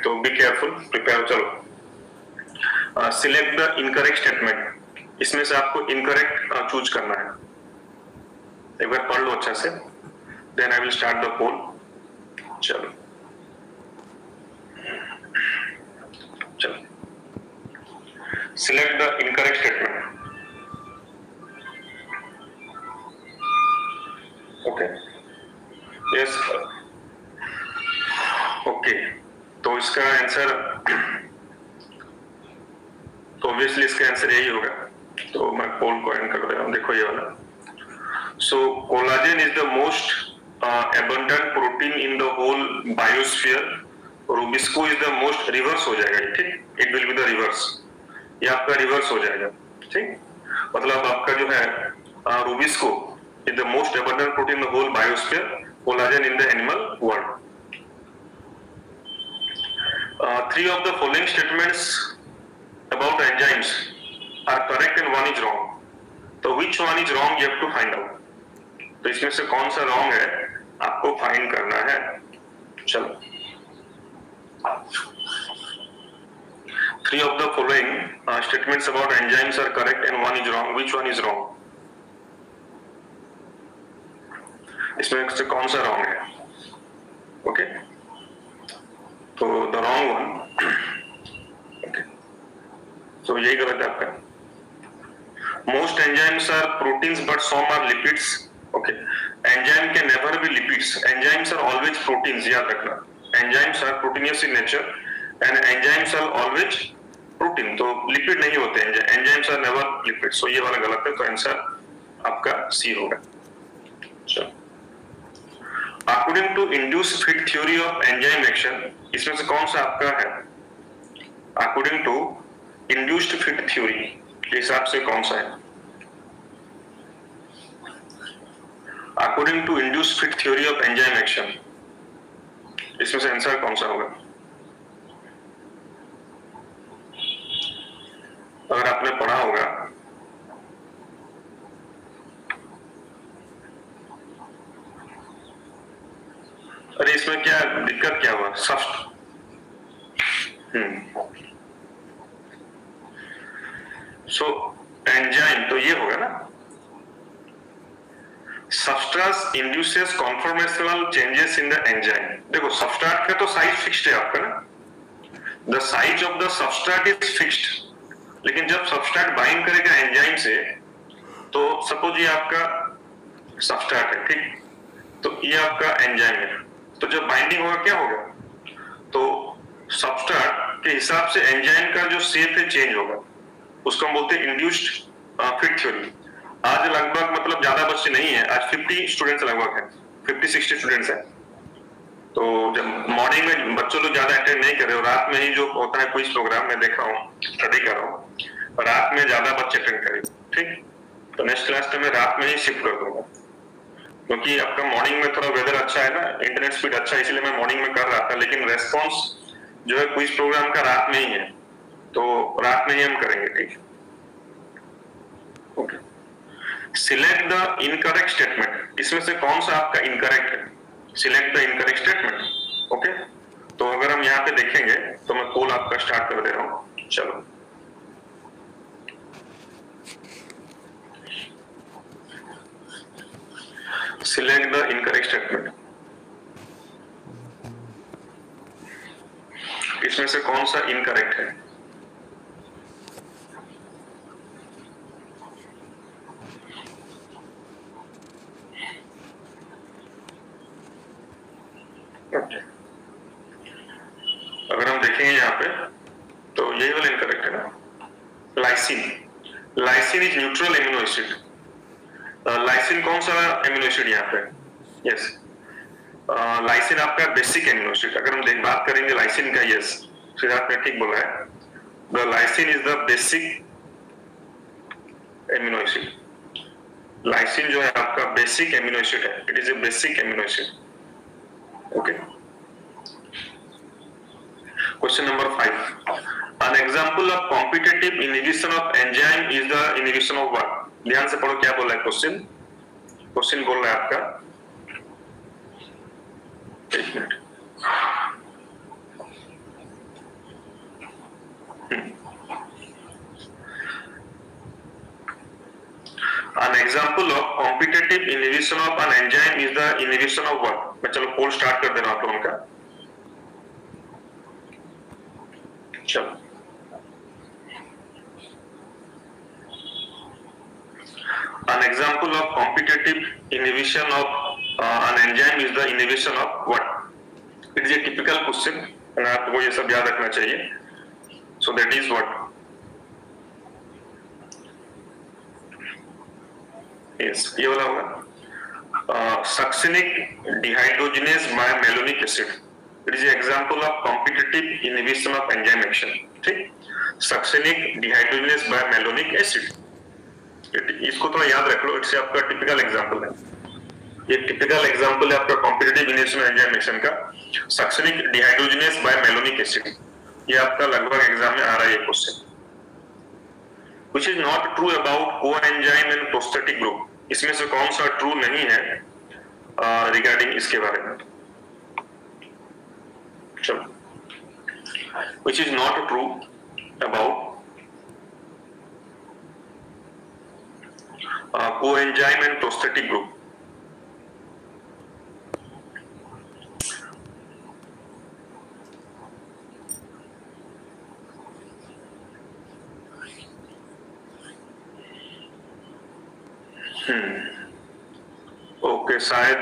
तो be careful, prepare. चलो select the incorrect statement, इसमें से आपको इनकरेक्ट चूज करना है। एक बार पढ़ लो अच्छा से, then I will start the poll. चलो select the incorrect statement. Okay, yes, okay. तो इसका आंसर, तो ऑब्वियसली इसका आंसर यही होगा। तो मैं पोल को एंड कर दे रहा हूं, देखो ये वाला। So collagen is the most abundant protein in the whole biosphere। Rubisco is the most, reverse हो जाएगा, ठीक, it will be the reverse, ये आपका रिवर्स हो जाएगा, ठीक। मतलब आपका जो है rubisco is the most abundant protein in the whole biosphere, collagen in the animal world। Three of the following statements about enzymes are correct and one is wrong। तो which one is wrong you have to find out। तो इसमें से कौन सा wrong है आपको find करना है। चलो, three of the following statements about enzymes are correct and one is wrong, which one is wrong। इसमें से कौन सा रॉन्ग है? ओके, तो द रॉन्ग वन, ओके, तो यही गलत है आपका। Most enzymes are proteins but some are lipids. Okay, enzyme can never be lipids, enzymes are always proteins, याद रखना। Enzymes are proteinous in nature and enzymes are always protein, तो lipid नहीं होते हैं, enzymes are never lipids. So ये वाला गलत है, तो आंसर आपका सी होगा। चलो, according to induced fit theory of enzyme action, इसमें से कौन सा आपका है? According to induced fit theory के हिसाब से कौन सा है? According to induced fit theory of enzyme action, इसमें से आंसर कौन सा होगा? अगर आपने पढ़ा होगा, अरे इसमें क्या दिक्कत क्या हुआ? सो एंजाइम तो ये होगा ना, substrate induces conformational changes in the enzyme. देखो सबस्ट्रेट का तो साइज फिक्स्ड है आपका ना, the size of the substrate is fixed, लेकिन जब सबस्ट्रेट बाइंड करेगा एंजाइम से, तो सपोज ये आपका सबस्ट्रेट है, ठीक, तो ये आपका एंजाइम है, तो जब बाइंडिंग होगा क्या होगा? तो सबस्ट्रेट के हिसाब से एंजाइम का जो शेप है चेंज होगा, उसको हम बोलते हैं इंड्यूस्ड फिट थ्योरी। आज लगभग मतलब ज्यादा बच्चे नहीं है, आज 50 स्टूडेंट्स लगभग है, 50-60 स्टूडेंट्स हैं। तो जब मॉर्निंग में बच्चों लोग ज्यादा अटेंड नहीं कर रहे, और रात में ही जो होता है क्विज प्रोग्राम में देखा हूँ, स्टडी कर रहा हूँ, रात में ज्यादा बच्चे अटेंड करें, ठीक। तो नेक्स्ट क्लास में रात में ही शिफ्ट कर दूंगा, क्योंकि आपका मॉर्निंग में थोड़ा वेदर अच्छा है ना, इंटरनेट स्पीड अच्छा है, इसलिए मैं मॉर्निंग में कर रहा था, लेकिन रेस्पॉन्स जो है क्विज प्रोग्राम का रात में ही है, तो रात में ही हम करेंगे, ठीक। Okay, select the incorrect statement, इसमें से कौन सा आपका इनकरेक्ट है? Select the incorrect statement. Okay, तो अगर हम यहाँ पे देखेंगे तो मैं पोल आपका स्टार्ट कर दे रहा हूँ। चलो, सिलेक्ट द इनकरेक्ट स्टेटमेंट, इसमें से कौन सा इनकरेक्ट है? अगर हम देखेंगे यहाँ पे तो यही वाला इनकरेक्ट है ना, lysine. Lysine is neutral amino acid. Lysine कौन सा एमिनो एसिड यहाँ पे? यस, लाइसिन आपका बेसिक एमिनो एसिड। अगर हम बात करेंगे लाइसिन का, यस सिद्धार्थ ने ठीक बोला है, the lysine is the basic amino acid. Lysine जो है आपका बेसिक एमिनो एसिड है, it is A basic amino acid. Okay, question number 5, an example of competitive inhibition of enzyme is the inhibition of what? ध्यान से पढ़ो क्या बोला है क्वेश्चन। क्वेश्चन बोल रहा है आपका, एक minute, An example of competitive inhibition of an enzyme is the inhibition of what? मैं चलो पोल स्टार्ट कर दे रहा हूं आप लोगों का. चलो. An example of competitive inhibition of an enzyme is the inhibition of what? It is a typical question and आपको ये सब याद रखना चाहिए. So that is what? Yes, ये वाला होगा succinic dehydrogenase by malonic acid. It is an example of competitive inhibition of enzyme action. ठीक? Succinic dehydrogenase by malonic acid. इसको थोड़ा याद रख लो. इससे आपका टिपिकल एग्जांपल है. ये टिपिकल एग्जांपल है आपका कॉम्पिटिटिव इनिशिएशन एंजाइम एक्शन का. Succinic dehydrogenase by malonic acid. ये आपका लगभग एग्जाम में आ रहा है ये question. Which is not true about coenzyme and prosthetic group. इसमें से कौन सा ट्रू नहीं है रिगार्डिंग इसके बारे में? चलो. Which is not true about coenzyme and prosthetic group. Okay, शायद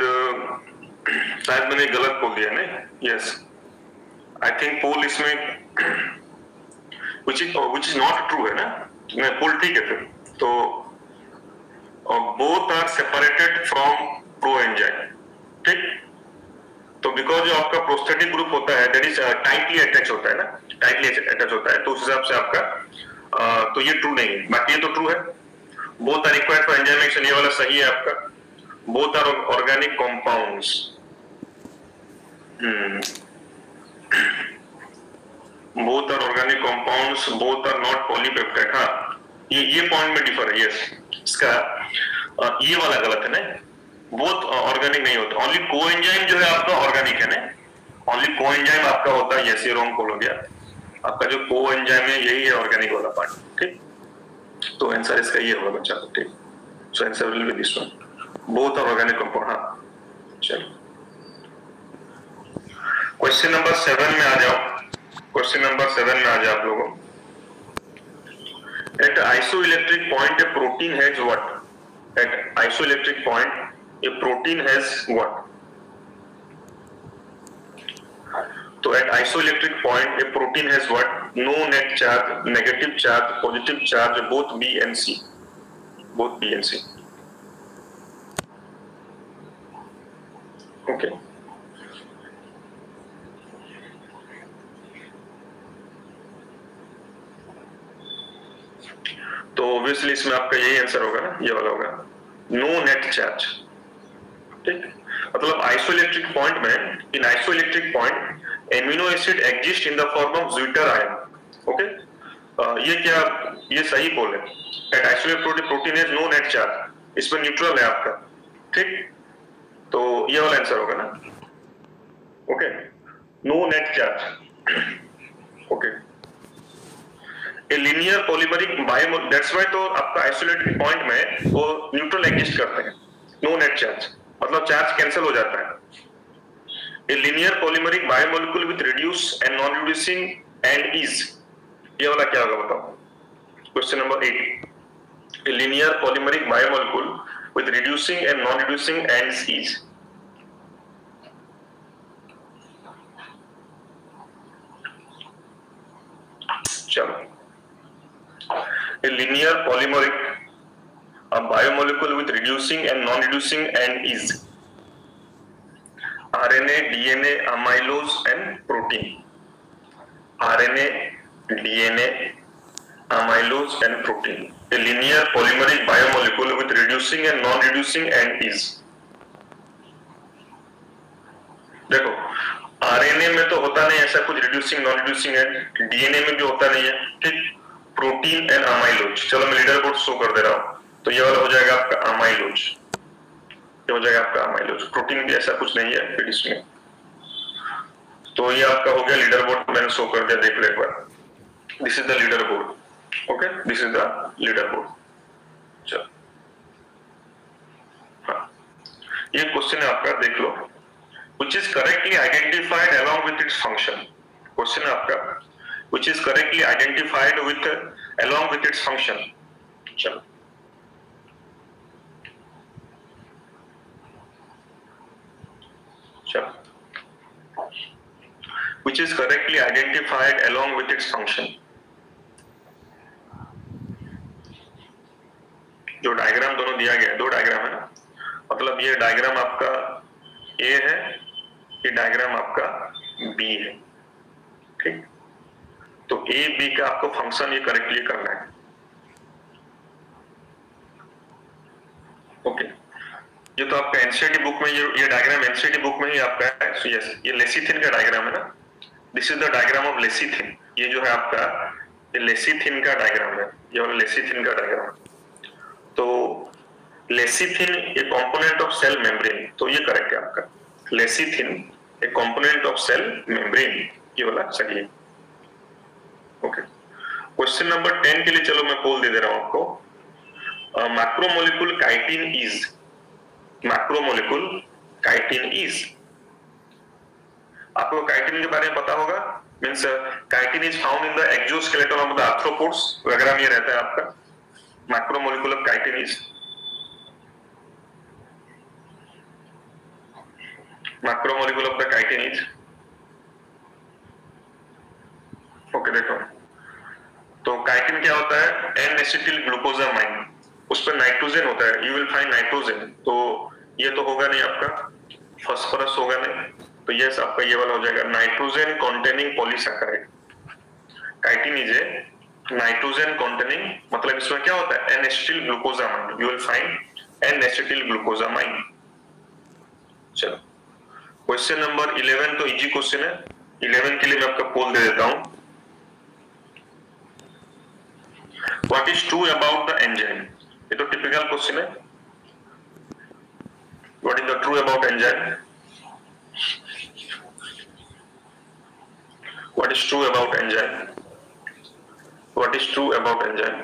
मैंने गलत बोल दिया नहीं. यस, आई थिंक पोल इसमें which is not true है ना. मैं पोल ठीक है फिर तो both are separated from proenzyme. ठीक. तो बिकॉज जो आपका प्रोस्थेटिक ग्रुप होता है दैट इज टाइटली अटैच होता है ना. टाइटली अटैच होता है तो उस हिसाब से आपका तो ये ट्रू नहीं है. बाकी ये तो ट्रू है. Both are required for enzyme action. ये वाला सही है आपका. Both are organic compounds. Both are organic compounds. Both are not polypeptide. हाँ, ये पॉइंट में डिफर है. यस, इसका ये वाला गलत है ना. बोथ ऑर्गेनिक नहीं होता. ओनली कोएंजाइम जो है आपका ऑर्गेनिक है ना. ओनली कोएंजाइम आपका होता है. यस, ये रॉन्ग बोल गया. आपका जो कोएंजाइम है यही है ऑर्गेनिक वाला पार्ट. ठीक. तो आंसर इसका ये होगा बच्चा. ठीक. So answer will be this one. Both are organic compound. हाँ, चलो क्वेश्चन नंबर 7 में आ जाओ. क्वेश्चन नंबर 7 में आ जाओ आप लोगों. At isoelectric point a protein has what? At isoelectric point a protein has what? तो at isoelectric point a protein has what? No net charge, negative charge, positive charge, both B and C. Both B and C. Okay. तो obviously इसमें आपका यही answer होगा ना. ये वाला होगा नो नेट चार्ज. ठीक. मतलब आइसोइलेक्ट्रिक पॉइंट में, in isoelectric point amino acid exist in the form of zwitter ion. Okay. ये क्या, ये सही बोल है. At isoelectric protein has no net charge. इसमें न्यूट्रल है आपका. ठीक. तो ये वाला आंसर होगा ना. Okay. No net charge. Okay. A linear polymeric बायोमोल. दैट्स व्हाई तो आपका आइसोलेटेड पॉइंट में वो न्यूट्रल एग्जिस्ट करते हैं. नो नेट चार्ज मतलब चार्ज कैंसिल हो जाता है. ए linear polymeric biomolecule with reduce and non reducing and is. ये वाला क्या होगा बताओ. Question number 8. A linear polymeric biomolecule with reducing and non reducing and is. चलो. A linear polymeric, a biomolecule with reducing and non-reducing end is RNA, DNA, amylose and protein. RNA, DNA, amylose and protein. A linear polymeric biomolecule with reducing and non-reducing end is. देखो RNA में तो होता नहीं ऐसा कुछ reducing non reducing and. DNA में भी होता नहीं है. ठीक. Protein and amylose. चलो मैं लीडर बोर्ड शो कर दे रहा हूं. तो ये वाला हो जाएगा आपका अमाइलोज. ये हो जाएगा आपका अमाइलोज. प्रोटीन भी ऐसा कुछ नहीं है फिर इसमें. तो ये आपका हो गया लीडर बोर्ड. मैंने शो कर दिया, देख लो एक बार. This is the leader board. Okay, this is the leader board. चलो, हाँ, ये क्वेश्चन है आपका, देख लो. Which is correctly identified along with its function. Question है आपका, which is correctly identified with along with its function. चलो, चलो, which is correctly identified along with its function. जो डायग्राम दोनों दिया गया है, दो डायग्राम है ना, मतलब ये डायग्राम आपका ए है, ये डायग्राम आपका बी है. ठीक, तो ए बी का आपको फंक्शन ये करेक्टली करना है. ओके, ये तो आपका एनसीईआरटी बुक में, ये डायग्राम एनसीईआरटी बुक में ही आपका है. सो यस, ये लेसीथिन का डायग्राम है ना. This is the diagram of lecithin. ये जो है आपका, ये लेसीथिन का डायग्राम है, ये वाला लेसीथिन का डायग्राम. तो lecithin a component of cell membrane, तो ये करेक्ट है आपका. Lecithin a component of cell membrane, ये वाला सही है. ओके, क्वेश्चन नंबर 10 के लिए चलो मैं पोल दे दे रहा हूं आपको. Macromolecule chitin is, macromolecule chitin is, आपको काइटिन के बारे में पता होगा. Means chitin is found in the exoskeleton of the arthropods वगैरह में रहता है आपका. Macromolecule of chitin is, macromolecule of the chitin is. Okay, देखो तो काइटिन क्या होता है, एन एसिटिल ग्लूकोजामाइन, उस पर नाइट्रोजन होता है. यू विल फाइंड नाइट्रोजन, तो ये तो होगा नहीं आपका, फास्फोरस होगा नहीं, तो यस आपका ये वाला हो जाएगा nitrogen containing polysaccharide. Chitin is a nitrogen containing, मतलब इसमें क्या होता है, N acetyl glucosamine. You will find N acetyl glucosamine. चलो, क्वेश्चन नंबर 11 तो इजी क्वेश्चन है. 11 के लिए मैं आपका पोल दे देता हूं. What is true about the enzyme, ये तो टिपिकल क्वेश्चन है. What is the true about enzyme, what is true about enzyme, what is true about enzyme.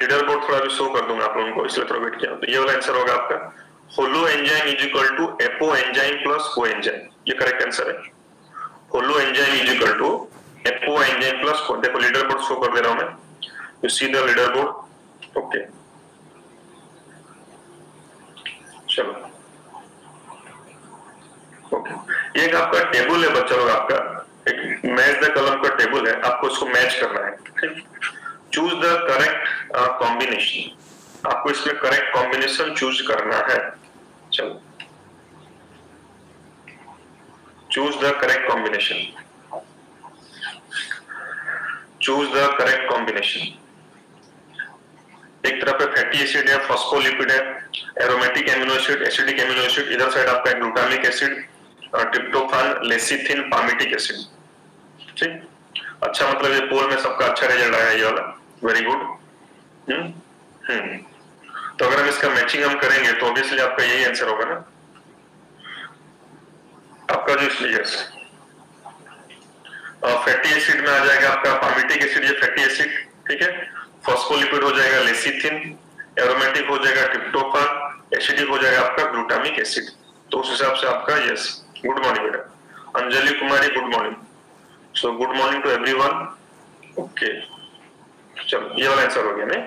Leader board थोड़ा भी शो कर दूंगा आप लोगों को, इसलिए थोड़ा वेट किया. तो ये वाला आंसर होगा आपका, holoenzyme is equal to apoenzyme plus coenzyme. ये करेक्ट आंसर है. Holoenzyme is equal to apoenzyme plus co. देखो लीडर बोर्ड शो कर दे रहा हूं मैं, you see the leader board. Okay, चलो. ओके, ये एक आपका टेबल है बच्चा लोग, आपका एक मैच द कॉलम का टेबल है, आपको इसको मैच करना है. ठीक, चूज द करेक्ट कॉम्बिनेशन, आपको इसमें करेक्ट कॉम्बिनेशन चूज करना है. चलो, choose the correct combination, choose the correct combination. एक तरफ पे फैटी एसिड है, फॉस्फोलिपिड है, aromatic amino acid, acidic amino acid, इधर साइड आपका glutamic acid, tryptophan, lecithin, palmitic acid. ठीक, अच्छा, मतलब ये पोल में सबका अच्छा रिजल्ट आया, ये वाला वेरी गुड. तो अगर हम इसका मैचिंग हम करेंगे तो ऑब्वियसली आपका यही आंसर होगा ना. आपका जो यस फैटी एसिड में आ जाएगा आपका पामिटिक एसिड, ये फैटी एसिड. ठीक है, फॉस्फोलिपिड हो जाएगा लेसिथिन, एरोमेटिक हो जाएगा ट्रिप्टोफान, एसिडिक हो जाएगा आपका ग्लूटामिक एसिड. तो उस हिसाब से आपका यस. गुड मॉर्निंग बेटा, Anjali Kumari, good morning. So good morning to everyone. Okay, चलो ये वाला आंसर हो गया. नहीं,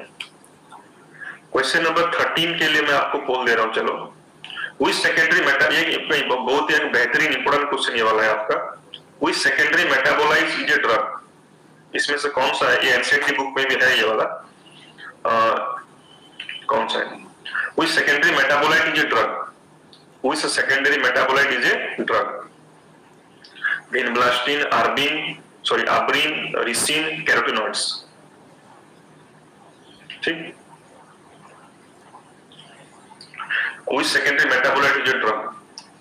क्वेश्चन नंबर 13 के लिए मैं आपको पोल दे रहा हूं. चलो, which secondary meta, ये बहुत ही एक बेहतरीन इंपोर्टेंट क्वेश्चन ये वाला है आपका. which secondary metabolites is a drug, इसमें से कौन सा है, ये एनसीईआरटी बुक में भी है ये वाला. कौन सा है, which secondary metabolite is a drug, which secondary metabolite is a drug. vinblastine, abrine, ricin, carotenoids. ठीक, which secondary metabolite is a drug,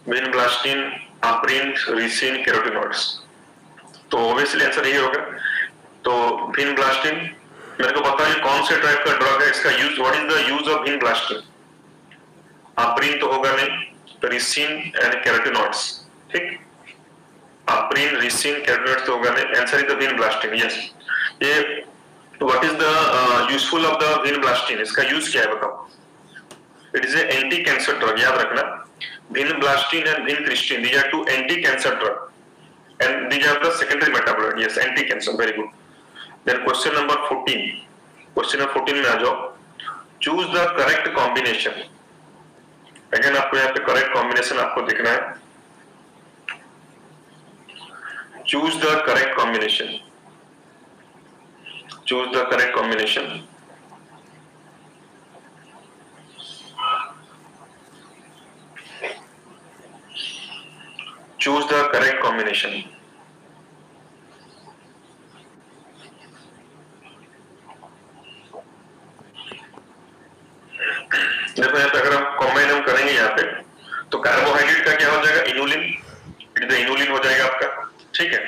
vinblastine, abrine, ricin, carotenoids. तो ऑब्वियसली आंसर यही होगा. तो vinblastine, मेरे को पता है कौन से टाइप का ड्रग है, इसका use, what is the use of vinblastine. abrine तो होगा नहीं, तो ricin एंड carotenoids. ठीक, Apirin, ricin, carotenoids तो होगा नहीं. Answer is the vinblastine. Yes. ये what is the useful of the vinblastine? इसका use क्या है बताओ? It is a anti-cancer drug. याद रखना. Vinblastine and vincristine, these are two anti-cancer drug, and these are the secondary metabolite. Yes, anti-cancer. Very good. Then question number 14. Question number 14 में आ जाओ. Choose the correct combination. Again आपको यहाँ पे correct combination आपको देखना है. Choose the correct combination. Choose the correct combination. Choose the correct combination. देखो यहाँ पे अगर हम कॉम्बाइन हम करेंगे यहाँ पे तो कार्बोहाइड्रेट का क्या हो जाएगा? इनुलिन. इट द इनुलिन हो जाएगा आपका. ठीक है.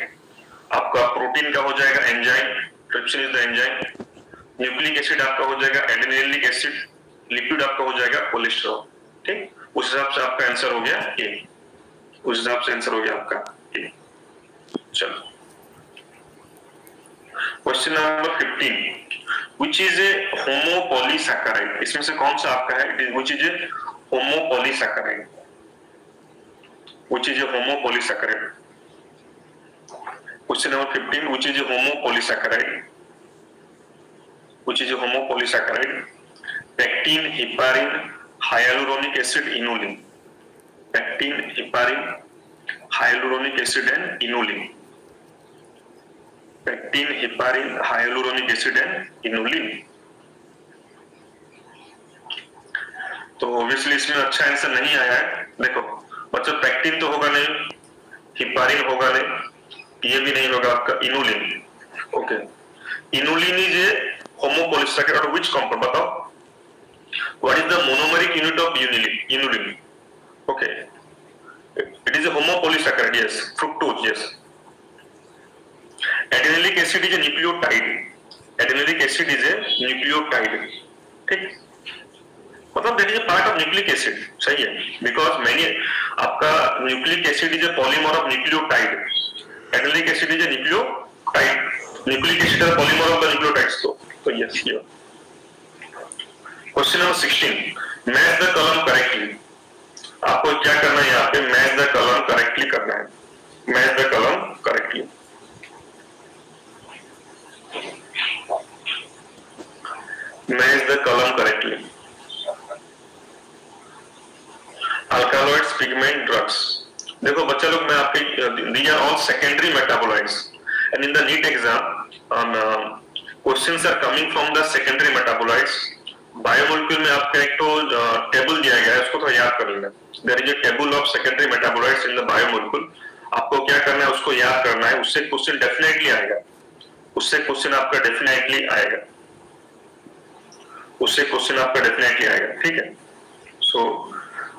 आपका प्रोटीन का हो जाएगा enzyme. Trypsin is the enzyme. Nucleic acid आपका हो जाएगा एडेनिलिक एसिड. लिपिड आपका हो जाएगा कोलेस्ट्रॉल. ठीक. उस हिसाब से आपका आंसर हो गया ए. उस हिसाब से आंसर हो गया आपका ए. चलो question number 15. Which is a homopolysaccharide? इसमें से कौन सा आपका है? Which is a homopolysaccharide? Which is a homopolysaccharide? Question number 15. Which is a homopolysaccharide? Which is a homopolysaccharide? Pectin, heparin, hyaluronic acid, inulin. Pectin, heparin, hyaluronic acid and inulin. Pectin, heparin, hyaluronic acid and inulin. तो obviously इसमें अच्छा answer नहीं आया है. देखो बच्चों pectin तो होगा नहीं, हिपारिन होगा नहीं, ये भी नहीं होगा आपका inulin. Okay. Inulin is a homopolysaccharide of which compound बताओ? What is the monomeric unit of inulin? Okay. It is a homopolysaccharide. Yes. Fructose. Yes. Adenylic acid is a nucleotide. Adenylic acid is a nucleotide. ठीक. मतलब देखिए part of nucleic acid. सही है. Because मैंने आपका nucleic acid is a polymer of nucleotide. Adenylic acid is a nucleotide. Nucleic acid is polymer of the nucleotides. तो yes here. Question number 16. Match the column correctly. आपको क्या करना है यहाँ पे? मैच द कॉलम करेक्टली करना है. Match the column correctly. Match the column correctly. Alkaloids, pigment, drugs. देखो बच्चा लोग मैं आपके these are all secondary metabolites and in the NEET exam questions are coming from the secondary metabolites. Biomolecule में आपका एक तो टेबल दिया गया है, उसको तो याद कर लेना. There is a table of secondary metabolites in the biomolecule. आपको क्या करना है? उसको याद करना है. उससे क्वेश्चन डेफिनेटली आएगा. उससे क्वेश्चन आपका डेफिनेटली आएगा. उससे क्वेश्चन आपका डेफिनेटली आएगा. ठीक है. सो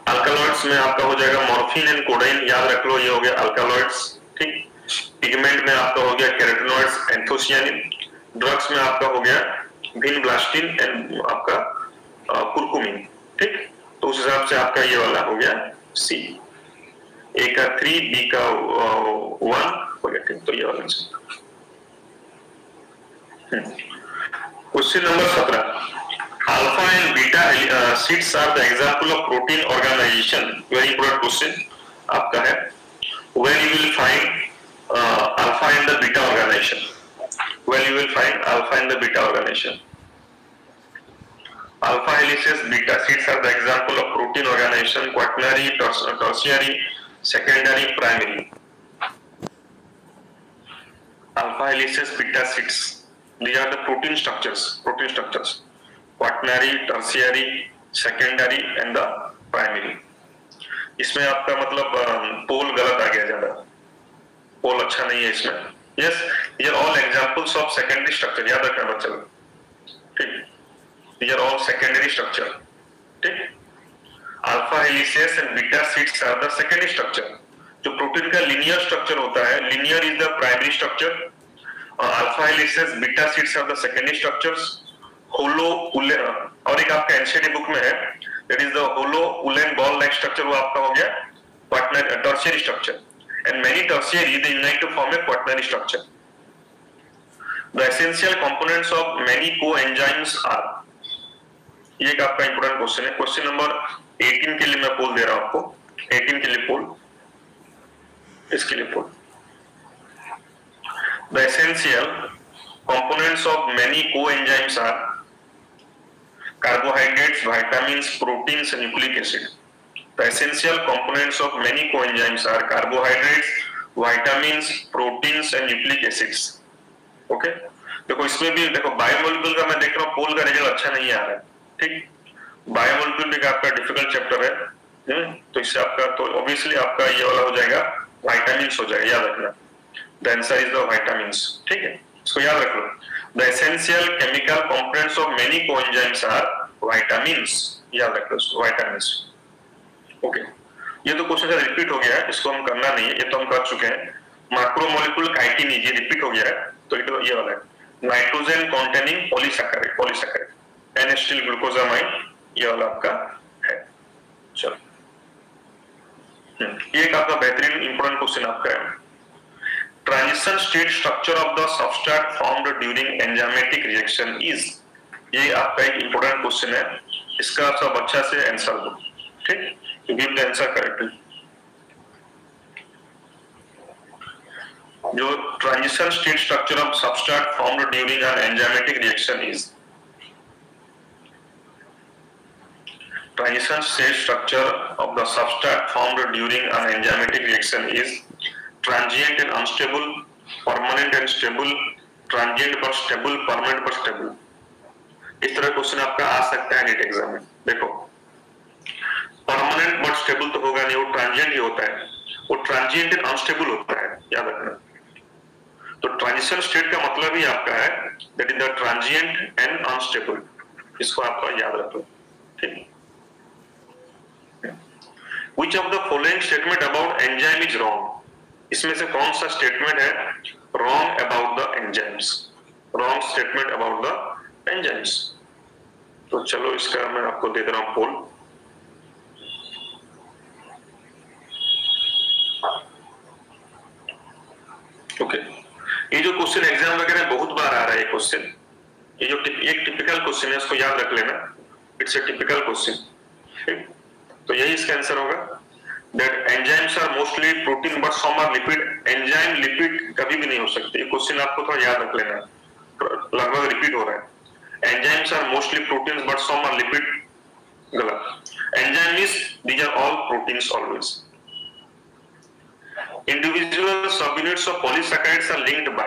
अल्कालॉइड्स में आपका हो जाएगा मॉर्फिन एंड कोडाइन. याद रख लो ये हो गया अल्कालॉइड्स. ठीक. पिगमेंट में आपका हो गया कैरोटेनॉइड्स, एंथोसियानिन. ड्रग्स में आपका हो गया विनब्लास्टिन एंड आपका कुरकुमिन. ठीक. तो उस हिसाब से आपका ये वाला हो गया सी. ए का 3, बी का 1 हो गया. ठीक. तो ये वाला question number 17. Alpha and beta seeds are the example of protein organization. Very important question आपका है. Where you will find alpha and the beta organization? Where you will find alpha and the beta organization? Alpha helices, beta seeds are the example of protein organization. Quaternary, tertiary, secondary, primary. Alpha helices, beta seeds. These are the protein structures. Protein structures. Quaternary, tertiary, secondary and the primary. इसमें आपका मतलब पोल गलत आ गया ज्यादा. पोल अच्छा नहीं है इसमें. यस. ये are all examples of secondary structure. याद रखना बच्चों. ठीक. ये आर ऑल सेकेंडरी स्ट्रक्चर. ठीक. Alpha helices and beta sheets are the secondary structure. जो प्रोटीन का लिनियर स्ट्रक्चर होता है, linear is the primary structure. Alpha helices, beta sheets are the secondary structures. Hollow woollen और एक आपका NCERT book में है, that is the hollow woollen ball like structure. वो आपका हो गया quaternary, tertiary structure. and many tertiary they unite to form a quaternary structure. The essential components of many coenzymes are, ये एक आपका इंपोर्टेंट क्वेश्चन है. क्वेश्चन नंबर 18 के लिए मैं पोल दे रहा हूं आपको. 18 के लिए पोल, इसके लिए पोल. The essential components of many coenzymes are carbohydrates, vitamins, proteins and nucleic acid. The essential components of many coenzymes are carbohydrates, vitamins, proteins and nucleic acids. Okay? देखो इसमें भी देखो बायोमोलिक्यूल का मैं देख रहा हूँ पोल का रिजल्ट अच्छा नहीं आ रहा है. ठीक, बायोमोलिक्यूल भी आपका डिफिकल्ट चैप्टर है. तो इससे आपका तो ऑब्वियसली आपका ये वाला हो जाएगा, विटामिन्स हो जाएगा, याद रखना. The answer is the vitamins. ठीक है, इसको याद रख लो. The essential chemical components of many coenzymes are vitamins. याद रख लो इसको, vitamins. ओके, ये तो क्वेश्चन रिपीट हो गया है, इसको हम करना नहीं है, ये तो हम कर चुके हैं. मैक्रोमोलेक्यूल काइटिनेज ये रिपीट हो गया है, तो ये वाला है nitrogen containing polysaccharide N-acetyl glucosamine, ये वाला आपका है. चलो, ये एक आपका बेहतरीन इंपोर्टेंट क्वेश्चन आपका है. Transition state structure of the substrate formed during enzymatic reaction is, ये आपका एक इंपोर्टेंट क्वेश्चन है. इसका सब अच्छा से आंसर दो. ठीक, to give the answer correctly. जो transition state structure of substrate formed during an enzymatic reaction is, transition state structure of the substrate formed during an enzymatic reaction is transient and unstable, permanent and stable, transient but stable, permanent but stable. इस तरह question आपका आ सकता है NEET exam में. देखो permanent but stable तो होगा नहीं, वो ट्रांजिएंट ही होता है. वो ट्रांजिएंट एंड अनस्टेबल होता है, याद रखना. तो ट्रांजिशन स्टेट का मतलब ही आपका है that is the transient and unstable. इसको आपका याद रखो. ठीक, which of the following statement about enzyme is wrong, इसमें से कौन सा स्टेटमेंट है wrong about the enzymes, wrong statement about the enzymes. तो चलो इसका मैं आपको दे दे रहा हूं पोल. ओके, ये जो क्वेश्चन एग्जाम वगैरह बहुत बार आ रहा है क्वेश्चन, ये जो एक टिपिकल क्वेश्चन है, इसको याद रख लेना. It's a typical question. ठीक, तो यही इसका आंसर होगा. That enzymes are mostly protein but some are lipid. Enzyme lipid कभी भी नहीं हो सकते. ये क्वेश्चन आपको थोड़ा याद रख लेना, लगभग रिपीट हो रहा है. Enzymes are mostly proteins but some are lipid, गलत. Enzyme is these are all proteins always. Individual subunits of polysaccharides are linked by,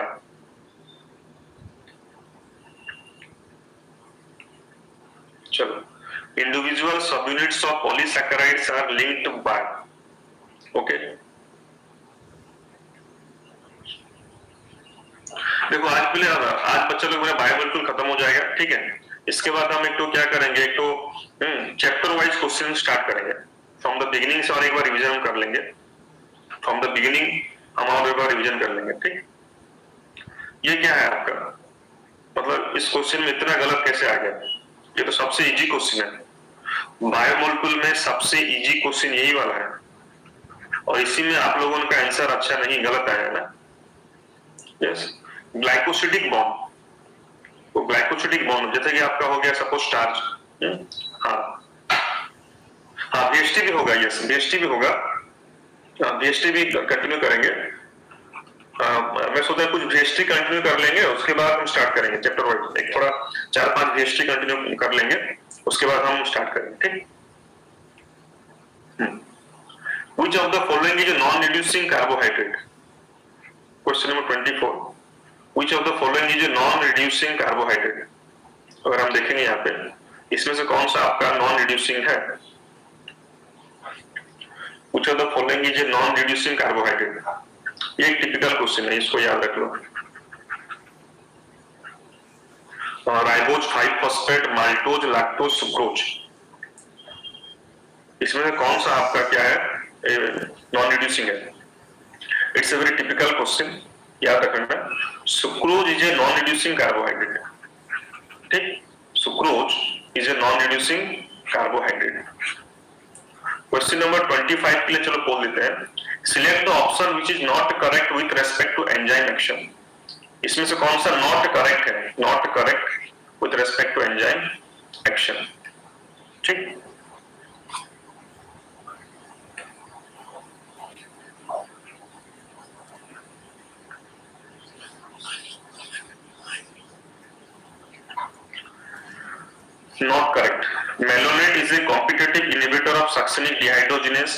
चलो, individual subunits of polysaccharides are linked by. Okay, देखो आज बच्चा लोग मेरा बायोमोलिक्यूल खत्म हो जाएगा. ठीक है, इसके बाद हम एक तो क्या करेंगे, एक तो चैप्टर वाइज क्वेश्चन स्टार्ट करेंगे फ्रॉम द बिगिनिंग से, और एक बार रिवीजन हम कर लेंगे. फ्रॉम द बिगिनिंग हम और एक बार रिवीजन कर लेंगे. ठीक, ये क्या है आपका, मतलब इस क्वेश्चन में इतना गलत कैसे आ गया? ये तो सबसे इजी क्वेश्चन है. बायोमोलिक्यूल में सबसे इजी क्वेश्चन यही वाला है, और इसी में आप लोगों का आंसर अच्छा नहीं, गलत आया है ना. यस, ग्लाइकोसिडिक बॉन्ड, तो ग्लाइकोसिडिक बॉन्ड जैसे कि आपका हो गया सपोज स्टार्च. हाँ बीएसटी भी होगा. यस, बीएसटी भी होगा. बीएसटी भी कंटिन्यू करेंगे. मैं सोचा कुछ बीएसटी कंटिन्यू कर लेंगे, उसके बाद हम स्टार्ट करेंगे चैप्टर वाइज. एक थोड़ा 4-5 बीएसटी कंटिन्यू कर लेंगे, उसके बाद हम स्टार्ट करेंगे. ठीक, which of the following is non reducing carbohydrate. Question number 24, which of the following is non reducing carbohydrate. अगर हम देखेंगे यहाँ पे, इसमें से कौन सा आपका नॉन रिड्यूसिंग है? Which of the following is a non-reducing carbohydrate? ये एक टिपिकल क्वेश्चन है, इसको याद रख लो. Ribose, five phosphate, maltose, lactose, sucrose. इसमें से कौन सा आपका क्या है नॉन रिड्यूसिंग है? It's a very typical question, याद रखना. Sucrose is a non reducing carbohydrate. ठीक, sucrose is a non reducing carbohydrate. Question number 25 के लिए चलो पोल देते हैं। Select the option which is not correct with respect to enzyme action. इसमें से कौन सा नॉट करेक्ट है? Not correct with respect to enzyme action. ठीक, not correct. Malonate is a competitive inhibitor of succinic dehydrogenase.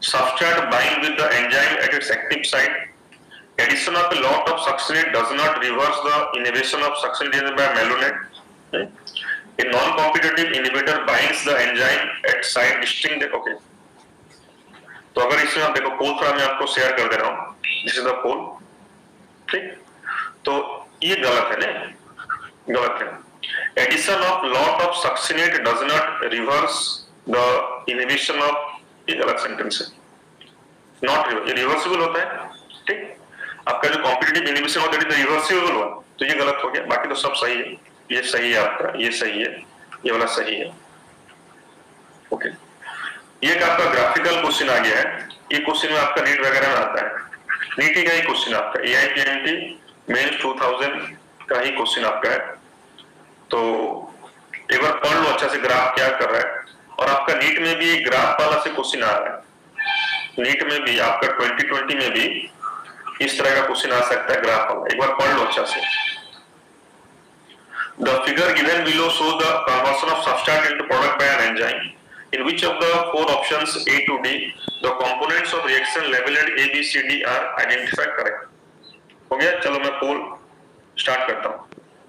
Substrate bind with the enzyme at its active site. Addition of a lot of succinate does not reverse the inhibition of succinate dehydrogenase by malonate. A non-competitive inhibitor binds the enzyme at site distinct. Okay. तो अगर इसमें आप देखो पोल थोड़ा मैं आपको share कर दे रहा हूँ। दिस इज द पोल। ठीक, तो ये गलत है ना, गलत है। Addition of lot of succinate does not reverse the inhibition of, ये गलत सेंटेंस है, नॉट रिवर्सिबल होता है। ठीक, आपका जो कॉम्पिटिटिव इनहिबिशन होता है रिवर्सिबल हुआ, तो ये गलत हो गया। बाकी तो सब सही है, ये सही है आपका, ये सही है, ये वाला सही है। ओके, ये एक आपका ग्राफिकल क्वेश्चन आ गया है। ये क्वेश्चन में आपका नीट वगैरह में आता है। नीट का ही क्वेश्चन आपका AIPMT मेंस 2000 का ही क्वेश्चन आपका है। तो एक बार पढ़ लो अच्छा से ग्राफ क्या कर रहा है। और आपका नीट में भी ग्राफ वाला से क्वेश्चन आ रहा है। नीट में भी आपका 2020 में भी इस तरह का क्वेश्चन आ सकता है ग्राफ वाला। एक बार पढ़ लो अच्छा से। The figure given below shows the conversion of substrate into product by an enzyme. In which of the four options A to D, the components of reaction labeled A, B, C, D are identified correct? हो गया। चलो मैं पोल start करता हूँ।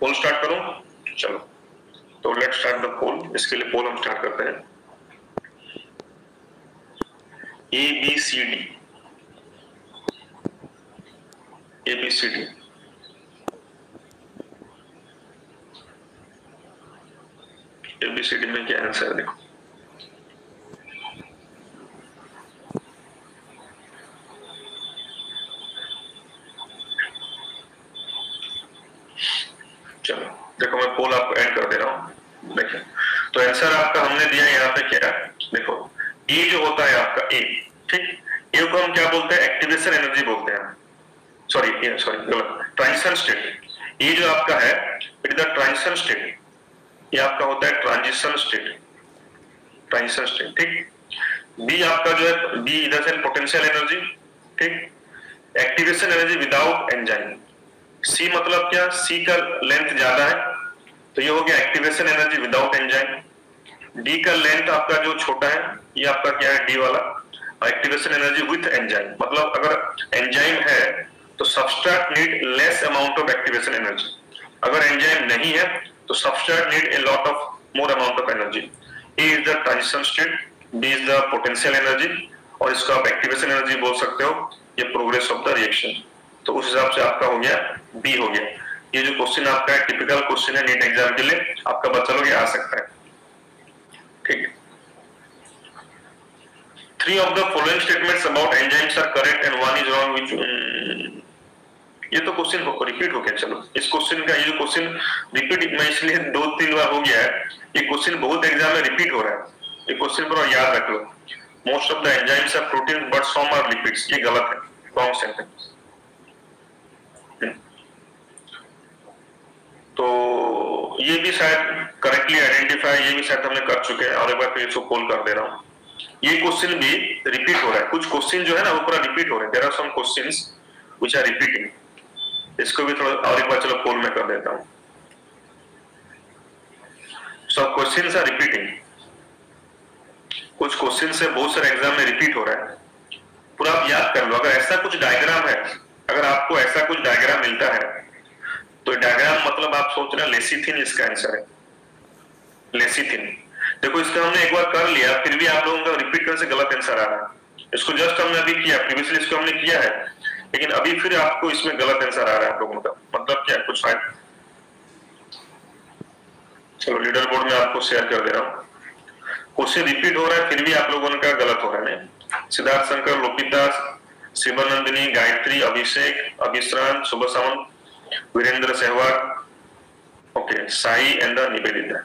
पोल start करूँ? चलो, तो let start the पोल। इसके लिए पोल हम स्टार्ट करते हैं। A, B, C, D, A, B, C, D। ABCD में क्या आंसर है देखो। चलो देखो, मैं पोल आपको एंड कर दे रहा हूं। देखिए, तो आंसर आपका हमने दिया यहाँ पे क्या है देखो। ए जो होता है आपका ए, ठीक, ए को हम क्या बोलते हैं? एक्टिवेशन एनर्जी बोलते हैं। सॉरी गलत, ट्रांजिशन स्टेट। ए जो आपका है it is the transition state. ये आपका होता है ट्रांजिशन स्टेट, ट्रांजिशन स्टेट। ठीक, बी आपका जो है, बी इधर से पोटेंशियल एनर्जी। ठीक, एक्टिवेशन एनर्जी विदाउट एंजाइम। सी मतलब क्या? सी का लेंथ ज्यादा है, तो ये हो गया activation energy without enzyme. D का लेंथ आपका जो छोटा है, ये आपका क्या है? डी वाला। एक्टिवेशन एनर्जी विथ एंजाइम, मतलब अगर एंजाइम है तो substrate need less amount of activation energy. अगर एंजाइम नहीं है तो substrate need a lot of more amount of energy. A is the transition state, B is the potential energy, और इसको आप एक्टिवेशन एनर्जी बोल सकते हो। ये प्रोग्रेस ऑफ द रिएक्शन। तो उस हिसाब से आपका हो गया बी हो गया। ये जो क्वेश्चन आपका है टिपिकल क्वेश्चन है नीट एग्जाम के लिए, आपका बच्चा लोग ये आ सकता है। ठीक है। 3 of the following statements about enzymes are correct and 1 is wrong which ये तो क्वेश्चन रिपीट हो गया। चलो, इस क्वेश्चन का, ये जो क्वेश्चन रिपीट मैं इसलिए 2-3 बार हो गया है, ये क्वेश्चन बहुत एग्जाम में रिपीट हो रहा है। ये क्वेश्चन पर याद रख लो। Most of the enzymes are protein but some are lipids. ये गलत है, रॉन्ग सेंटेंस। तो ये भी शायद करेक्टली आइडेंटिफाई, ये भी शायद हमने कर चुके हैं। और एक बार फिर इसको कॉल कर दे रहा हूँ। ये क्वेश्चन भी रिपीट हो रहा है। कुछ क्वेश्चन जो है ना वो पूरा रिपीट हो रहे हैं। There are some questions which are repeating. इसको भी थोड़ा और एक बार चलो कॉल में कर देता हूँ। सब क्वेश्चंस आर रिपीटिंग। कुछ क्वेश्चन से बहुत सारे एग्जाम में रिपीट हो रहा है। पूरा आप याद कर लो। अगर ऐसा कुछ डायग्राम है, अगर आपको ऐसा कुछ डायग्राम मिलता है तो डायग्राम मतलब आप सोच रहे हैं लेसिथिन इसका आंसर है। लेसिथिन देखो, इसका हमने एक बार कर लिया, फिर भी आप लोगों का रिपीट करने से गलत आंसर आ रहा है। इसको जस्ट हमने अभी किया, प्रीवियसली इसको हमने किया है, लेकिन अभी फिर आपको इसमें गलत आंसर आ रहा है आप लोगों का। मतलब क्या कुछ फायदा। चलो लीडर बोर्ड में आपको शेयर कर दे रहा हूँ। क्वेश्चन रिपीट हो रहा है फिर भी आप लोगों का गलत हो रहा है। सिद्धार्थ शंकर, लोपिता, शिवनंदिनी, गायत्री, अभिषेक, अभिश्रान, सुबह सावंत, वीरेंद्र सहवाग, ओके, साई एंड निवेदिता।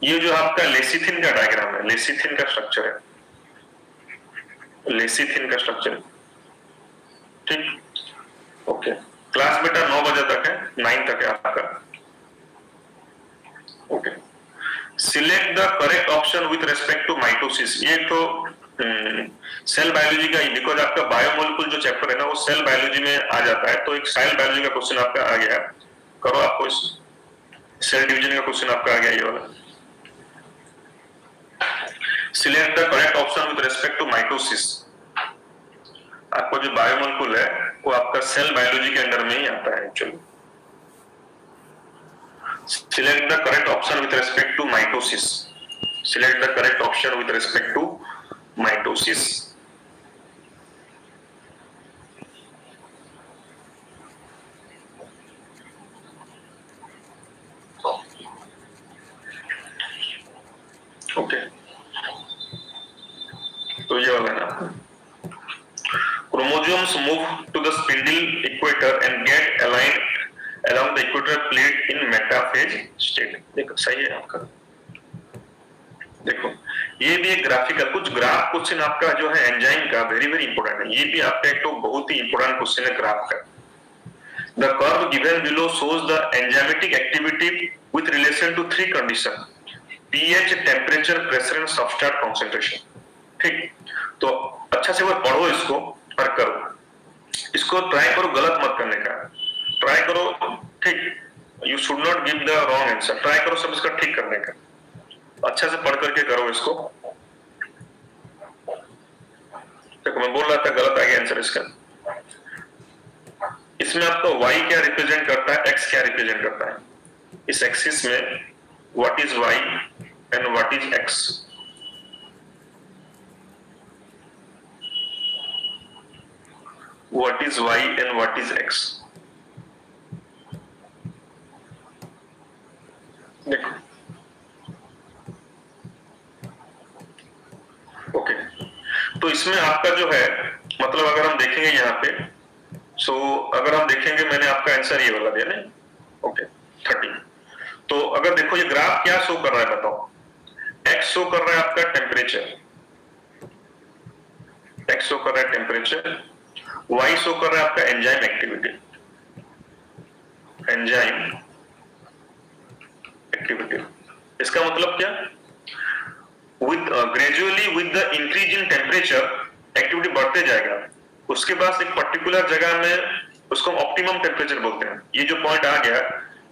ये जो आपका लेसिथिन का डायग्राम है, लेसिथिन का स्ट्रक्चर है, लेसिथिन का स्ट्रक्चर, ठीक। ओके, क्लास बेटा 9 बजे तक है, 9 तक है आपका। Okay, select the correct option with respect to mitosis. ये तो सेल बायोलॉजी का ही, बिकॉज आपका बायोमोलिक्यूल जो चैप्टर है ना वो सेल बायोलॉजी में आ जाता है, तो एक सेल बायोलॉजी का क्वेश्चन आपका आ गया, करो आपको इस सेल डिवीजन का क्वेश्चन आपका आ गया ये वाला। Select the correct option with respect to mitosis. आपको जो बायोमोलिक्यूल है वो आपका सेल बायोलॉजी के अंडर में ही आता है actually. Select the correct option with respect to mitosis. Select the correct option with respect to mitosis. Okay. तो ये वाला ना, chromosomes move to the spindle equator and get aligned along the equatorial plate in metaphase state। देखो सही है आपका। देखो ये भी एक ग्राफिकल, कुछ ग्राफ क्वेश्चन आपका जो है एंजाइम का वेरी वेरी इंपॉर्टेंट है, ये भी आपका एक तो बहुत ही इंपॉर्टेंट क्वेश्चन है ग्राफ का। The curve given below shows the enzymatic activity with relation to 3 conditions: pH, temperature, pressure and substrate concentration। ठीक, तो अच्छा से वो पढ़ो इसको और करो, इसको ट्राई करो, गलत मत करने का ट्राई करो, ठीक। You should not give the wrong answer, try करो सब इसका ठीक करने का, अच्छा से पढ़ करके करो इसको। देखो मैं बोल रहा था गलत आ गया आंसर इसका। इसमें आपका y क्या रिप्रेजेंट करता है, x क्या रिप्रेजेंट करता है, इस एक्सिस में what is y and what is x। What is y and what is x। देखो ओके, तो इसमें आपका जो है मतलब अगर हम देखेंगे यहाँ पे, सो अगर हम देखेंगे मैंने आपका आंसर ये वाला दिया ना, ओके 30। तो अगर देखो ये ग्राफ क्या शो कर रहा है बताओ, x शो कर रहा है आपका टेम्परेचर, x शो कर रहा है टेम्परेचर, y शो कर रहा है आपका एंजाइम एक्टिविटी, एंजाइम एक्टिविटी। इसका मतलब क्या, with gradually with the increase in temperature activity बढ़ते जाएगा, उसके पास एक पर्टिकुलर जगह में उसको ऑप्टिमम टेम्परेचर बोलते हैं, ये जो पॉइंट आ गया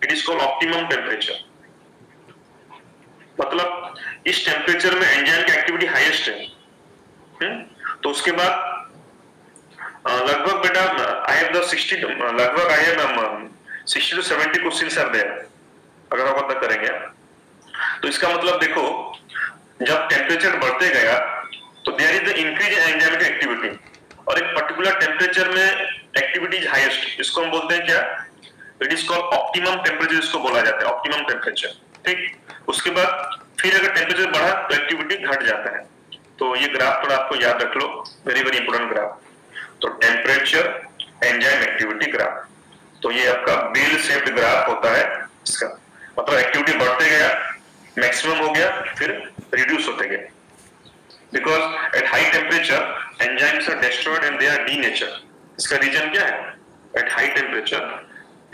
it is called optimum temperature. मतलब इस टेम्परेचर में एंजाइम की एक्टिविटी हाईएस्ट है। तो उसके बाद लगभग बेटा आई हैव द 60, लगभग I have 60 to 70 questions are there, अगर आप पता करेंगे तो इसका मतलब देखो जब टेम्परेचर बढ़ते गया तो there is the increase in enzymatic activity, और एक पर्टिकुलर टेम्परेचर में एक्टिविटी इज हाईएस्ट, इसको हम बोलते हैं क्या, it is called optimum temperature, इसको बोला जाता है ऑप्टिमम टेम्परेचर। ठीक, उसके बाद फिर अगर टेम्परेचर बढ़ा तो एक्टिविटी घट जाता है। तो ये ग्राफ थोड़ा आपको याद रख लो, वेरी वेरी इंपोर्टेंट ग्राफ। तो टेम्परेचर एंजाइम एक्टिविटी ग्राफ, तो ये आपका बेल शेप्ड ग्राफ होता है इसका, मतलब एक्टिविटी बढ़ते गया, मैक्सिमम हो गया, फिर रिड्यूस होते गए, because at high temperature enzymes are destroyed and they are denature. इसका रीजन क्या है, at high temperature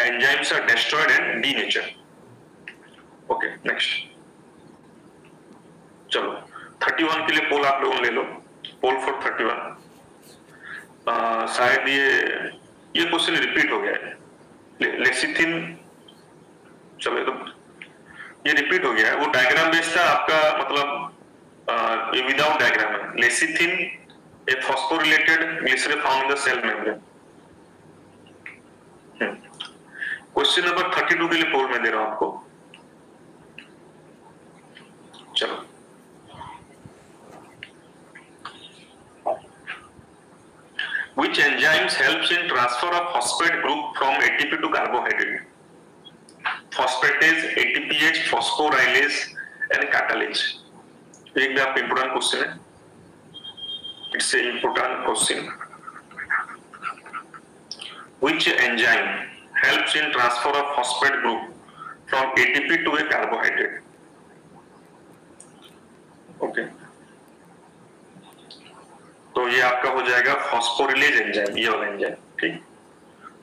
enzymes are destroyed and denature. Okay next, चलो 31 के लिए पोल आप लोगों ले लो, पोल फॉर 31। शायद ये क्वेश्चन रिपीट हो गया है, लेसिथिन, चलो तो ये रिपीट हो गया है, वो डायग्राम बेस्ड था आपका, मतलब ये विदाउट डायग्राम है। Lecithin a phosphorylated glycerol found in the cell membrane. Question number 32 के लिए पोल में दे रहा हूं आपको, चलो which enzymes helps in transfer of phosphate group from ATP to carbohydrate? Phosphatase, ATPase, phosphorylase and catalase। एक भी आपका इंपोर्टेंट क्वेश्चन है, it's a important question. Which enzyme helps in transfer of phosphate group from ATP to a carbohydrate? Okay, तो ये आपका हो जाएगा फॉस्फोरिलेज enzyme, ये वाला एंजाइम, ठीक।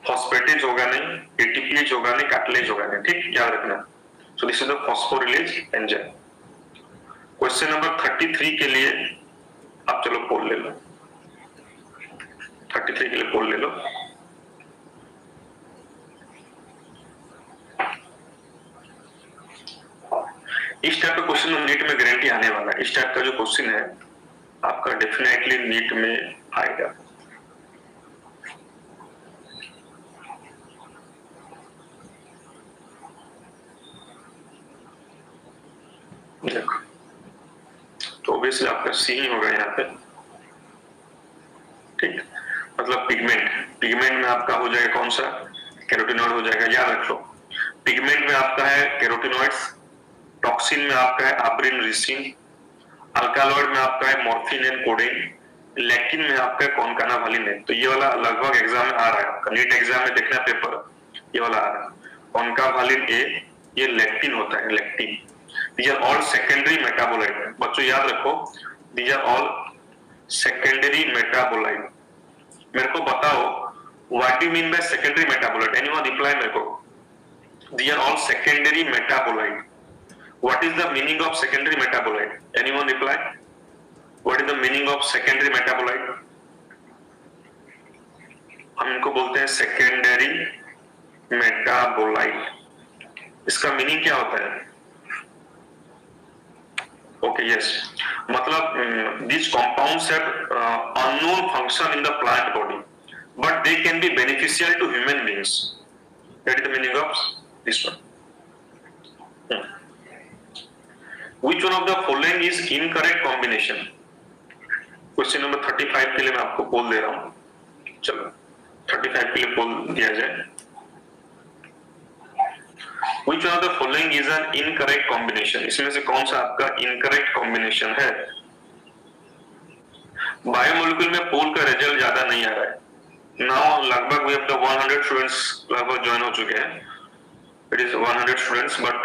फॉस्फेटेज होगा नहीं, एटीपीएज होगा नहीं, कैटलेज होगा नहीं, ठीक, याद रखना। So this is the phosphorylase enzyme. Question number 33 के लिए आप चलो पोल ले लो, 33 के लिए पोल ले लो। इस टाइप का क्वेश्चन नीट में गारंटी आने वाला है। इस टाइप का जो क्वेश्चन है आपका डेफिनेटली नीट में आएगा। देखो, तो ऑब्वियसली आपका सी ही होगा यहाँ पे, ठीक। मतलब पिगमेंट, पिगमेंट में आपका हो जाएगा कौन सा, कैरोटिनॉइड हो जाएगा, याद रख लो। पिगमेंट में आपका है कैरोटिनॉइड्स, टॉक्सिन में आपका है आब्रिन रिसिन, अल्कालॉइड में आपका है मॉर्फिन एंड कोडेन, लेक्टिन में आपका है कॉनकाना वालिन। तो ये वाला लगभग एग्जाम में आ रहा है आपका, नीट एग्जाम में देखना पेपर, ये वाला आ रहा है। कॉनका वालिन ए, ये लेक्टिन होता है, lectin. These are all secondary metabolite। बच्चों याद रखो, these are all secondary metabolite। मेरे को बताओ, what do you mean by secondary metabolite? Anyone reply मेरे को? These are all secondary metabolite। What is the meaning of secondary metabolite? Anyone reply? What is the meaning of secondary metabolite? हम इनको बोलते हैं secondary metabolite। इसका meaning क्या होता है? Okay, yes, मतलब these compounds have unknown function in the plant body, but they can be beneficial to human beings। That is the meaning of this one। Which one of the following is incorrect combination? Question number 35 के लिए मैं आपको पोल दे रहा हूँ। चलो 35 के लिए पोल दिया जाए। Which one of the following is an incorrect combination? इसमें से कौन सा आपका incorrect combination है? बायोमोलिक्यूल में पोल का रिजल्ट ज्यादा नहीं आ रहा है। Now लगभग we have the 100 students लगभग ज्वाइन हो चुके हैं। It is 100 students but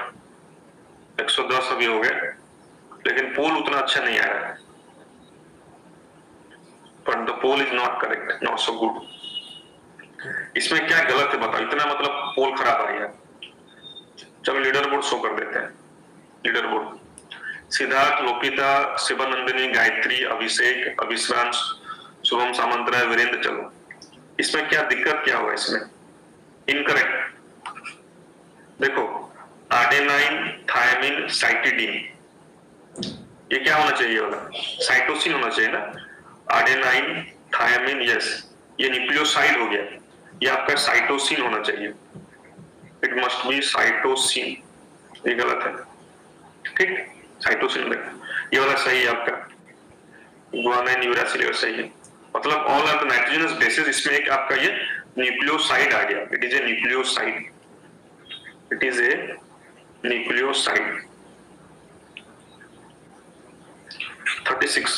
110 अभी हो गए, लेकिन पोल उतना अच्छा नहीं आ रहा है। But the poll is not correct, not so good। इसमें क्या गलत है बताओ, इतना मतलब पोल खराब आ गया। चलो लीडर बोर्ड शो कर देते हैं। लीडर बोर्ड, सिद्धार्थ, लोकिता, शिवानंदिनी, गायत्री, अभिषेक, अभिश्रांश, शुभम सामंतराय, वीरेंद्र। चलो इसमें क्या दिक्कत क्या हुआ, इसमें इनकरेक्ट। देखो आडेनाइन, थायमिन, साइटिडीन, ये क्या होना चाहिए वाला, साइटोसिन होना चाहिए ना। आडेनाइन, थायमिन, यस, ये न्यूक्लियोसाइड हो गया, ये आपका साइटोसिन होना चाहिए। इट मस्ट बी साइटोसिन, ये गलत है, ठीक। साइटोसिन देखो ये वाला सही है आपका, गुआनाइन, यूरासिल सही है। मतलब all are the nitrogenous bases, इसमें एक आपका ये न्यूक्लियोसाइड आ गया। It is a nucleoside, it is a nucleoside. 36,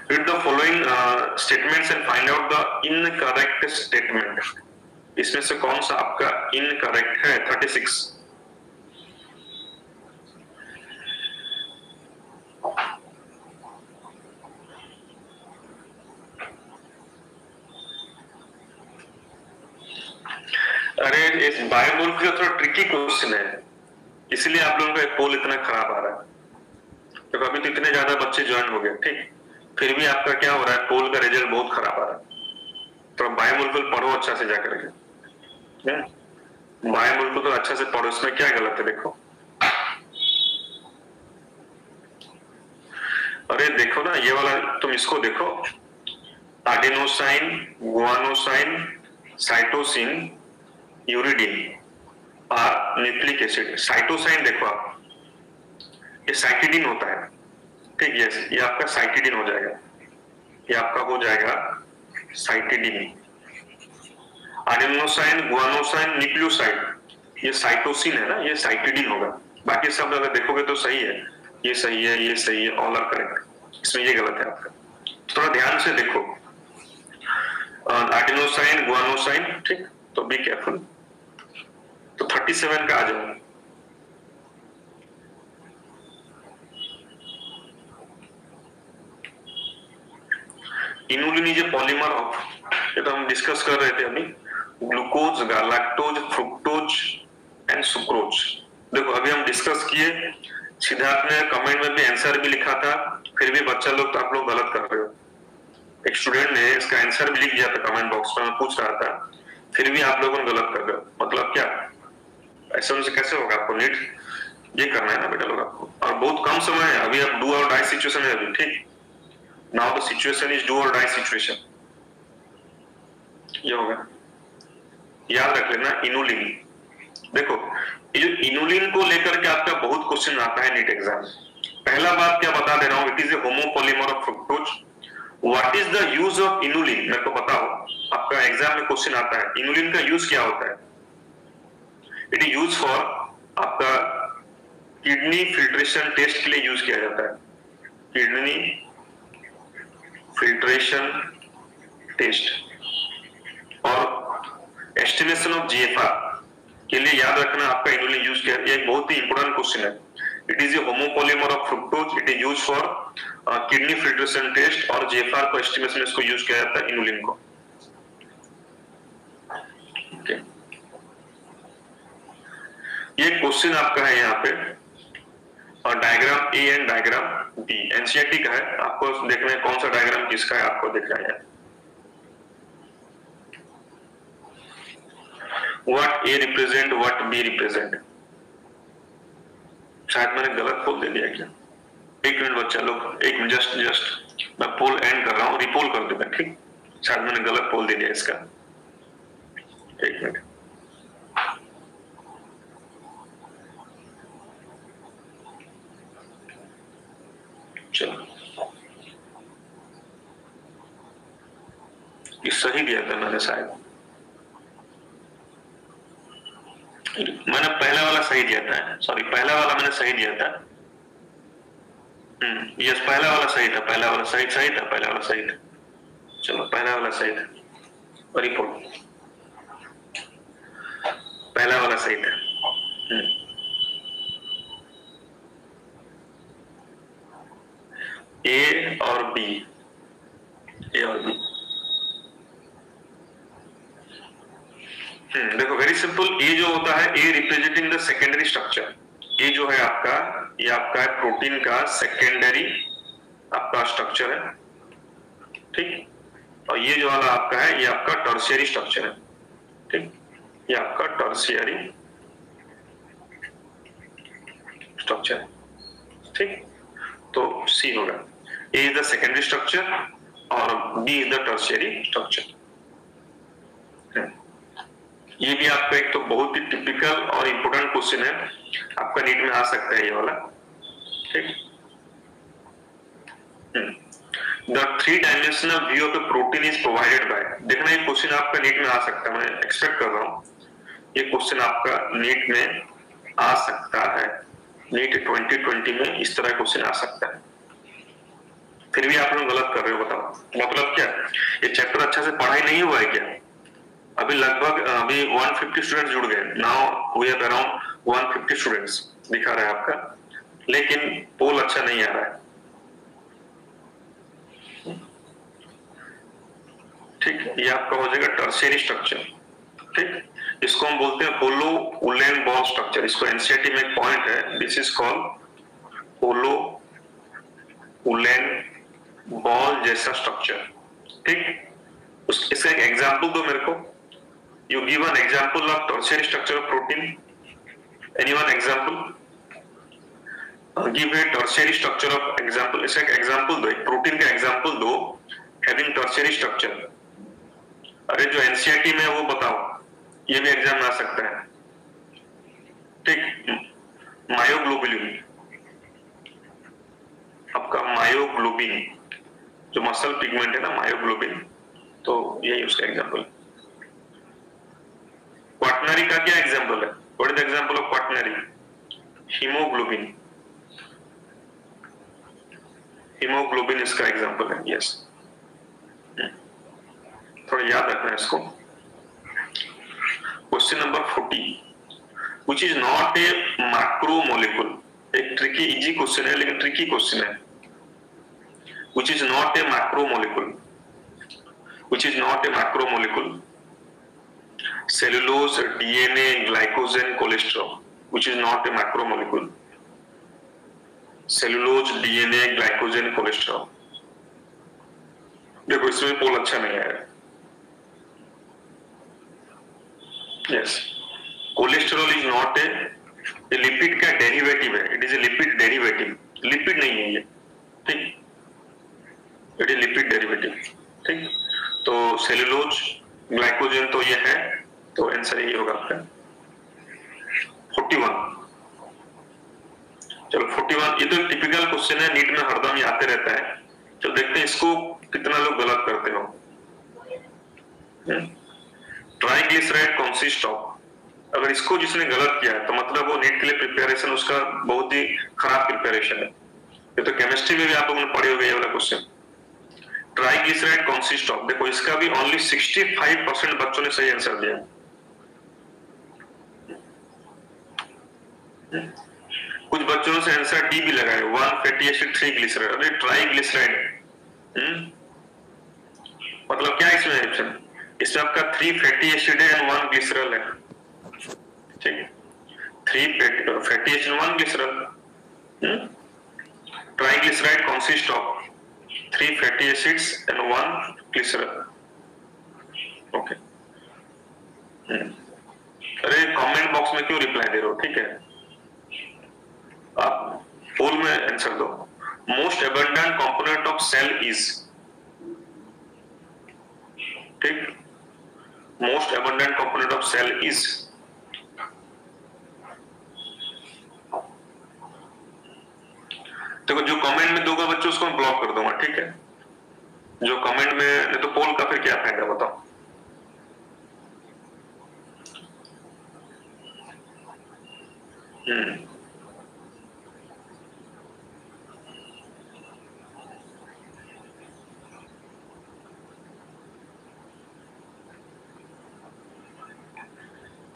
read the following statements and find out the incorrect statement। इसमें से कौन सा आपका इनकरेक्ट है? 36। अरे इस बायोमोलिक्यूल का थोड़ा ट्रिकी क्वेश्चन है, इसलिए आप लोगों का पोल इतना खराब आ रहा है। तो अभी तो इतने ज्यादा बच्चे ज्वाइन हो गए, ठीक, फिर भी आपका क्या हो रहा है, पोल का रिजल्ट बहुत खराब आ रहा है। तो बायोमोलिक्यूल पढ़ो अच्छा से जाकर के, बायोमोलिक्यूल तो अच्छा से पढ़ो, इसमें क्या गलत है देखो। अरे देखो ना ये वाला, तुम इसको देखो, एडेनोसाइन, गुआनोसाइन, साइटोसिन, यूरिडिन और न्यूक्लिक एसिड। साइटोसाइन देखो आप, ये साइटिडीन होता है, ठीक, यस, ये आपका साइटिडीन हो जाएगा, ये आपका हो जाएगा साइटिडीन। एडेनोसाइन, गुआनोसाइन, न्यूक्लियोसाइड, ये साइटोसिन है ना, ये साइटिडीन होगा। बाकी सब अगर देखोगे तो सही है, ये सही है, ये सही है, ऑल आर करेक्ट। इसमें ये गलत है आपका, थोड़ा ध्यान से देखो। एडेनोसाइन, गुआनोसाइन, ठीक, तो बी केयरफुल। तो 37 का आ जाओ। Inulin is a polymer of, ये तो हम डिस्कस कर रहे थे अभी, glucose, lactose, fructose and sucrose. देखो अभी हम डिस्कस किए, सिद्धार्थ ने कमेंट में भी आंसर भी लिखा था, फिर भी बच्चा लोग तो आप लोग गलत कर रहे हो। एक स्टूडेंट ने इसका आंसर भी लिख दिया था कमेंट बॉक्स में, मैं पूछ रहा था, फिर भी आप लोगों ने गलत कर रहे हो। मतलब क्या, ऐसा उनसे कैसे होगा? आपको नीट ये करना है ना बेटा लोग आपको, और बहुत कम समय है अभी, आप डू और डाई सिचुएशन है अभी, ठीक। Now the situation is do और डाई सिचुएशन, ये होगा। याद रख लेना इनुलिन। देखो ये जो इनुलिन को लेकर के आपका बहुत क्वेश्चन आता है नीट एग्जाम। पहला बात क्या बता दे रहा हूं, it is a homopolymer of fructose. What is the use of inulin, मेरे को बताओ, आपका एग्जाम में क्वेश्चन आता है इनुलिन का यूज क्या होता है। इट इज यूज फॉर, आपका किडनी फिल्ट्रेशन टेस्ट के लिए यूज किया जाता है, किडनी फिल्ट्रेशन टेस्ट और एस्टिमेशन ऑफ जीएफआर के लिए याद रखना आपका इनुलिन यूज किया। ये एक बहुत ही इंपॉर्टेंट क्वेश्चन है। It is a homopolymer of fructose, it is use for kidney filtration test और जीएफआर को एस्टिमेशन इसको यूज किया जाता है इनुलिन को। okay. ये क्वेश्चन आपका है यहाँ पे, और diagram A and diagram B NCERT का है, आपको देखना है कौन सा डायग्राम किसका है, आपको देखना है। What A represent, what B represent, शायद मैंने गलत पोल दे दिया क्या? एक मिनट बच्चा लोग, एक मिनट, जस्ट मैं पोल एंड कर रहा हूँ, रिपोल कर दूंगा, ठीक। शायद मैंने गलत पोल दे दिया इसका, एक मिनट। चलो ये सही दिया था मैंने, शायद मैंने पहला वाला सही दिया था, सॉरी पहला वाला मैंने सही दिया था। यस पहला वाला सही था, पहला वाला सही था, पहला वाला सही था। चलो पहला वाला सही था, रिपोर्ट पहला वाला सही था। ए और बी, ए और बी, देखो वेरी सिंपल। ए जो होता है, ए रिप्रेजेंटिंग द सेकेंडरी स्ट्रक्चर, ये जो है आपका, ये आपका है प्रोटीन का सेकेंडरी आपका स्ट्रक्चर है, ठीक। और ये जो वाला आपका है, ये आपका टर्शियरी स्ट्रक्चर है, ठीक। ये आपका टर्शियरी स्ट्रक्चर है, ठीक। तो सी होगा, A is the secondary structure और B is the tertiary structure. ये भी आपका एक तो बहुत ही टिपिकल और इंपोर्टेंट क्वेश्चन है, आपका नीट में आ सकता है ये वाला, ठीक। The 3 dimensional view of A protein is provided by, देखना ये क्वेश्चन आपका नीट में आ सकता है, मैं एक्सपेक्ट कर रहा हूँ ये क्वेश्चन आपका नीट में आ सकता है, नीट 2020 में इस तरह क्वेश्चन आ सकता है। फिर भी आप लोग गलत कर रहे हो, बताओ मतलब क्या, ये चैप्टर अच्छा से पढ़ाई नहीं हुआ है क्या? अभी लगभग अभी 150 स्टूडेंट्स जुड़ गए, now we have around 150 students दिखा रहा है आपका, लेकिन पोल अच्छा नहीं आ रहा है, ठीक। ये आपका हो जाएगा टर्शियरी स्ट्रक्चर, ठीक। इसको हम बोलते हैं होलो उलेन बॉल स्ट्रक्चर, इसको एनसीईआरटी में एक पॉइंट है, this is called hollow woollen ball जैसा स्ट्रक्चर, ठीक। इसका एक एग्जांपल दो मेरे को, you give an example of tertiary structure of protein, anyone example, give a tertiary structure of example, इसका एक एग्जांपल दो, एक प्रोटीन का एग्जांपल दो having tertiary structure। अरे जो एनसीईआरटी में वो बताओ, ये भी एग्जाम में आ सकता है, ठीक। मायोग्लोबिन, आपका मायोग्लोबिन जो मसल पिगमेंट है ना, मायोग्लोबिन, तो यही उसका एग्जांपल। क्वाटनरी का क्या एग्जांपल है? What is the example of quaternary? Haemoglobin, haemoglobin इसका एग्जांपल है, यस। थोड़ा याद रखना है इसको। Question number 40, which is not a macro molecule, एक ट्रिकी इजी क्वेश्चन है, लेकिन ट्रिकी क्वेश्चन है। Which is not a macro molecule, which is not a macromolecule. Cellulose, DNA, glycogen, cholesterol, which is not a macromolecule. Cellulose, DNA, glycogen, cholesterol. देखो इसमें पोल अच्छा नहीं है। Yes, cholesterol is not a lipid का derivative है, it is a lipid derivative, lipid नहीं है ये, ठीक? It is lipid derivative, ठीक? तो cellulose, glycogen तो ये है, तो आंसर यही होगा आपका 41। चलो 41, ये तो टिपिकल क्वेश्चन है, नीट में हरदम ये आते रहता है। चलो देखते हैं इसको कितना लोग गलत करते हो। ट्राइग्लिसराइड कंसिस्ट ऑफ, अगर इसको जिसने गलत किया है तो मतलब वो नीट के लिए प्रिपरेशन उसका बहुत ही खराब प्रिपरेशन है। ये तो केमिस्ट्री में भी आप लोगों ने पढ़े होंगे ये वाला क्वेश्चन। ट्राइग्लिसराइड कंसिस्ट ऑफ, देखो इसका भी ओनली 65% बच्चों ने सही आंसर दिया। कुछ बच्चों से आंसर डी भी लगाए, 1 फैटी एसिड 3 ग्लिसराइड। अरे ट्राइग्लिसराइड मतलब क्या इसमें ऑप्शन? इसमें आपका 3 फैटी एसिड है एंड 1 ग्लिसरॉल है, ठीक है? 3 fatty acid 1 glycerol. Triglyceride consist of 3 fatty acids and 1 glycerol. Okay, अरे कमेंट बॉक्स में क्यों रिप्लाई दे रहे हो? ठीक है, आप पोल में आंसर दो। Most abundant component of cell is, ठीक? Most abundant component of cell is, देखो जो कमेंट में दोगे बच्चों उसको मैं ब्लॉक कर दूंगा, ठीक है? जो कमेंट में, नहीं तो पोल का फिर क्या फायदा बताओ?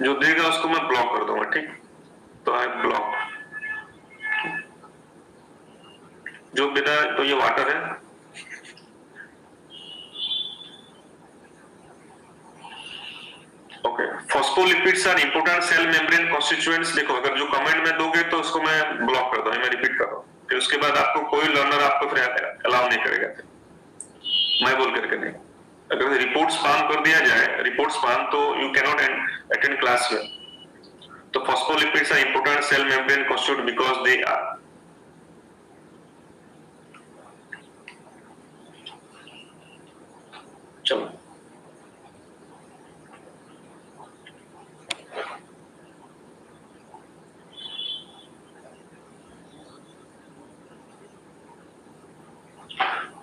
जो देगा उसको मैं ब्लॉक कर दूंगा, ठीक? तो आई ब्लॉक। जो बिना, तो ये वाटर है, okay. Phospholipids are important cell membrane constituents, देखो अगर जो कमेंट में दोगे तो उसको मैं ब्लॉक कर दूंगा, मैं रिपीट कर रहा हूं, फिर उसके बाद आपको कोई लर्नर आपको फिर अलाउ नहीं करेगा, मैं बोल करके नहीं। अगर रिपोर्ट स्पैम कर दिया जाए, रिपोर्ट स्पैम, तो you can not attend class में। तो phospholipids are important cell membrane constituent because they are, चलो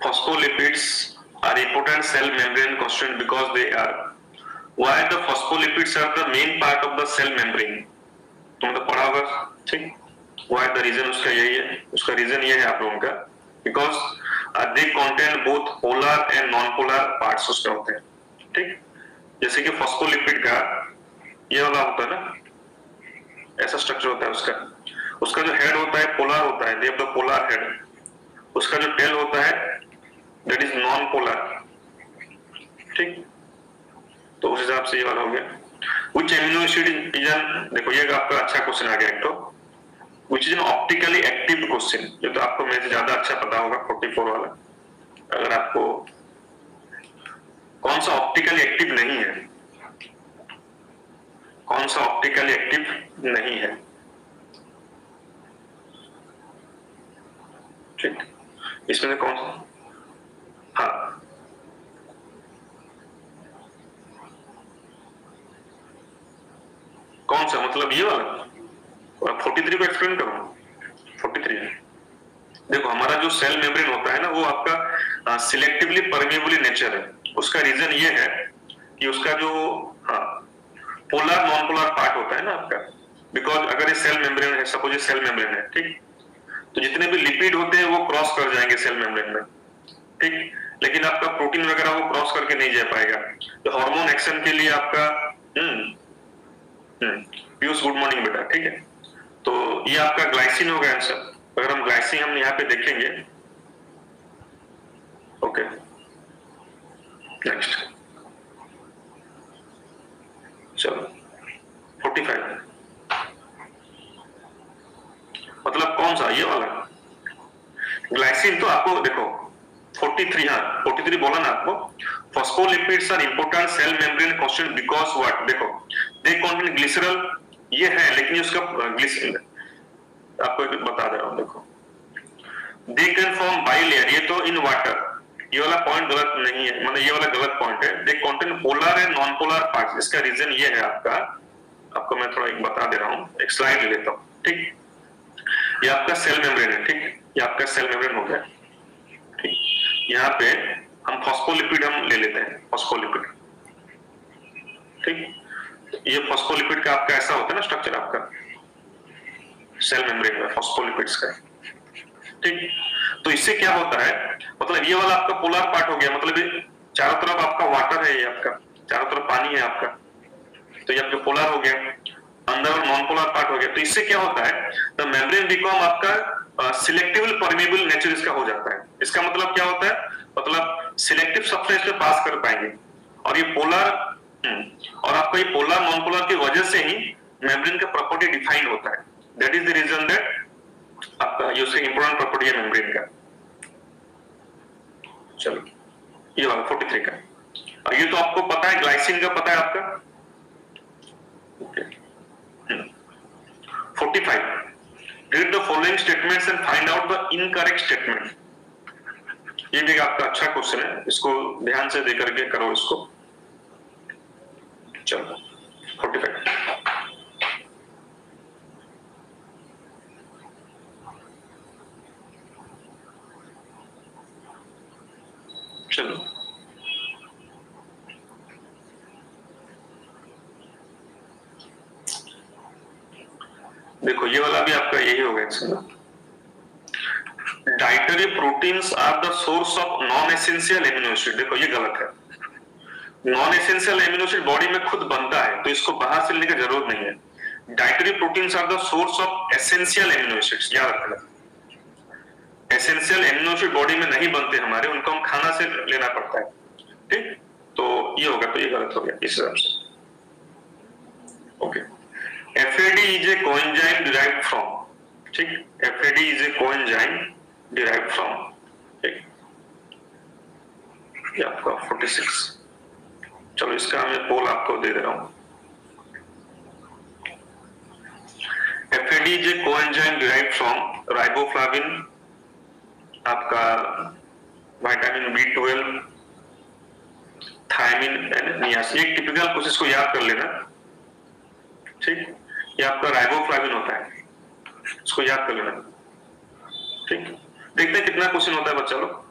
phospholipids are important cell membrane constituent because they are, why the phospholipids are the main part of the cell membrane, तुम तो पढ़ा होगा, ठीक? why the reason उसका यही है, उसका रीजन ये है आप लोगों का, because they contain both polar and non-polar parts उसके होते हैं, ठीक? जैसे कि फॉस्फोलिपिड का ये वाला होता है ना, ऐसा स्ट्रक्चर होता है उसका, उसका जो हेड होता है पोलर होता है, they have the polar head, उसका जो टेल होता है दैट इज नॉन पोलर, ठीक? तो उस हिसाब से ये वाला हो गया। Which amino acid is an, देखो ये आपका अच्छा क्वेश्चन आ गया एक तो, which is an optically active question, ये तो आपको मेरे से ज्यादा अच्छा पता होगा 44 वाला। अगर आपको कौन सा ऑप्टिकली एक्टिव नहीं है, कौन सा ऑप्टिकली एक्टिव नहीं है, ठीक? इसमें से कौन सा? हाँ, कौन सा मतलब ये वाला? 43 को एक्सप्लेन करूं? 43 देखो हमारा जो सेल मेम्ब्रेन होता है ना, वो आपका सिलेक्टिवली परमेबली नेचर है। उसका रीजन ये है कि उसका जो पोलर नॉन पोलर पार्ट होता है ना आपका, बिकॉज अगर ये सेल मेम्ब्रेन है, सपोज ये सेल मेम्ब्रेन है, ठीक? तो जितने भी लिपिड होते हैं वो क्रॉस कर जाएंगे सेल मेम्ब्रेन में, ठीक? लेकिन आपका प्रोटीन वगैरह वो क्रॉस करके नहीं जा पाएगा। तो हार्मोन एक्शन के लिए आपका पीयूष गुड मॉर्निंग बेटा, ठीक है? तो ये आपका ग्लाइसिन होगा आंसर। अगर हम ग्लाइसिन हम यहाँ पे देखेंगे, ओके, नेक्स्ट, चलो 45, मतलब कौन सा, ये वाला ग्लाइसिन। तो आपको देखो 43, हाँ 43 बोला ना आपको। Phospholipids are important cell membrane constituent because what, देखो दे कंटेन ग्लिसरॉल, ये है लेकिन उसका ग्लिसरॉल आपको एक बता दे रहा हूं, देखो दे कैन फॉर्म बाइलेयर, ये तो इन वाटर, ये वाला पॉइंट गलत नहीं है, मतलब ये वाला गलत पॉइंट है। They contain polar and non polar parts, इसका रीजन ये है आपका, आपको मैं थोड़ा एक बता दे रहा हूं, एक स्लाइड ले लेता हूं, ठीक। ये आपका सेल मेम्ब्रेन है, ठीक, ये आपका सेल मेम्ब्रेन हो गया, ठीक। यहाँ पे हम फॉस्फोलिपिड हम ले लेते हैं, फॉस्फोलिपिड, ठीक। ये फॉस्फोलिपिड का आपका ऐसा होता है ना स्ट्रक्चर आपका सेल मेम्ब्रेन में फॉस्फोलिपिड्स का, ठीक। तो इससे क्या होता है, मतलब ये वाला आपका पोलर पार्ट हो गया, मतलब चारों तरफ आपका वाटर है, ये आपका चारों तरफ पानी है आपका, तो ये आपका पोलर हो गया, अंदर और नॉन पोलर पार्ट हो गया। तो इससे क्या होता है, द मेम्ब्रेन बिकम आपका सिलेक्टिव परमेबल नेचर इसका हो जाता है। इसका मतलब क्या होता है, मतलब सिलेक्टिव सब्सटेंस पे पास कर पाएंगे, और ये पोलर और आपका ये पोलर नॉन पोलर की वजह से ही मेम्ब्रेन का प्रॉपर्टी डिफाइन होता है। That is the reason that आपका ये उसका इंपॉर्टेंट प्रॉपर्टी है मेम्ब्रेन का। चलो ये वाला 43 का, और ये तो आपको पता है, ग्लाइसिन का पता है आपका, okay. 45, read the following statements and find out the incorrect statement। ये भी आपका अच्छा क्वेश्चन है, इसको ध्यान से देकर के करो इसको। चलो 45, चलो देखो ये वाला भी आपका यही होगा इसमें। Dietary proteins are the source of non essential amino acid, देखो ये गलत है। Non essential amino acid body में खुद बनता है, तो इसको बाहर से लेने की जरूरत नहीं है। Dietary proteins are the source of essential amino acids, याद रखना। एसेंशियल एमिनो एसिड बॉडी में नहीं बनते हमारे, उनको हम खाना से लेना पड़ता है, ठीक। तो ये होगा, तो ये गलत हो गया इस हिसाब से, okay. FAD is a coenzyme derived from, ठीक, FAD is a coenzyme derived from, ठीक। ये आपका 46, चलो इसका मैं पोल आपको दे दे रहा हूं। FAD is a coenzyme derived from riboflavin, आपका vitamin B12, thiamine and niacin. एक टिपिकल प्रोसेस को याद कर लेना, ठीक। ये आपका राइबोफ्लाविन होता है, इसको याद कर लेना, ठीक। देखते हैं कितना क्वेश्चन होता है बच्चा लोग।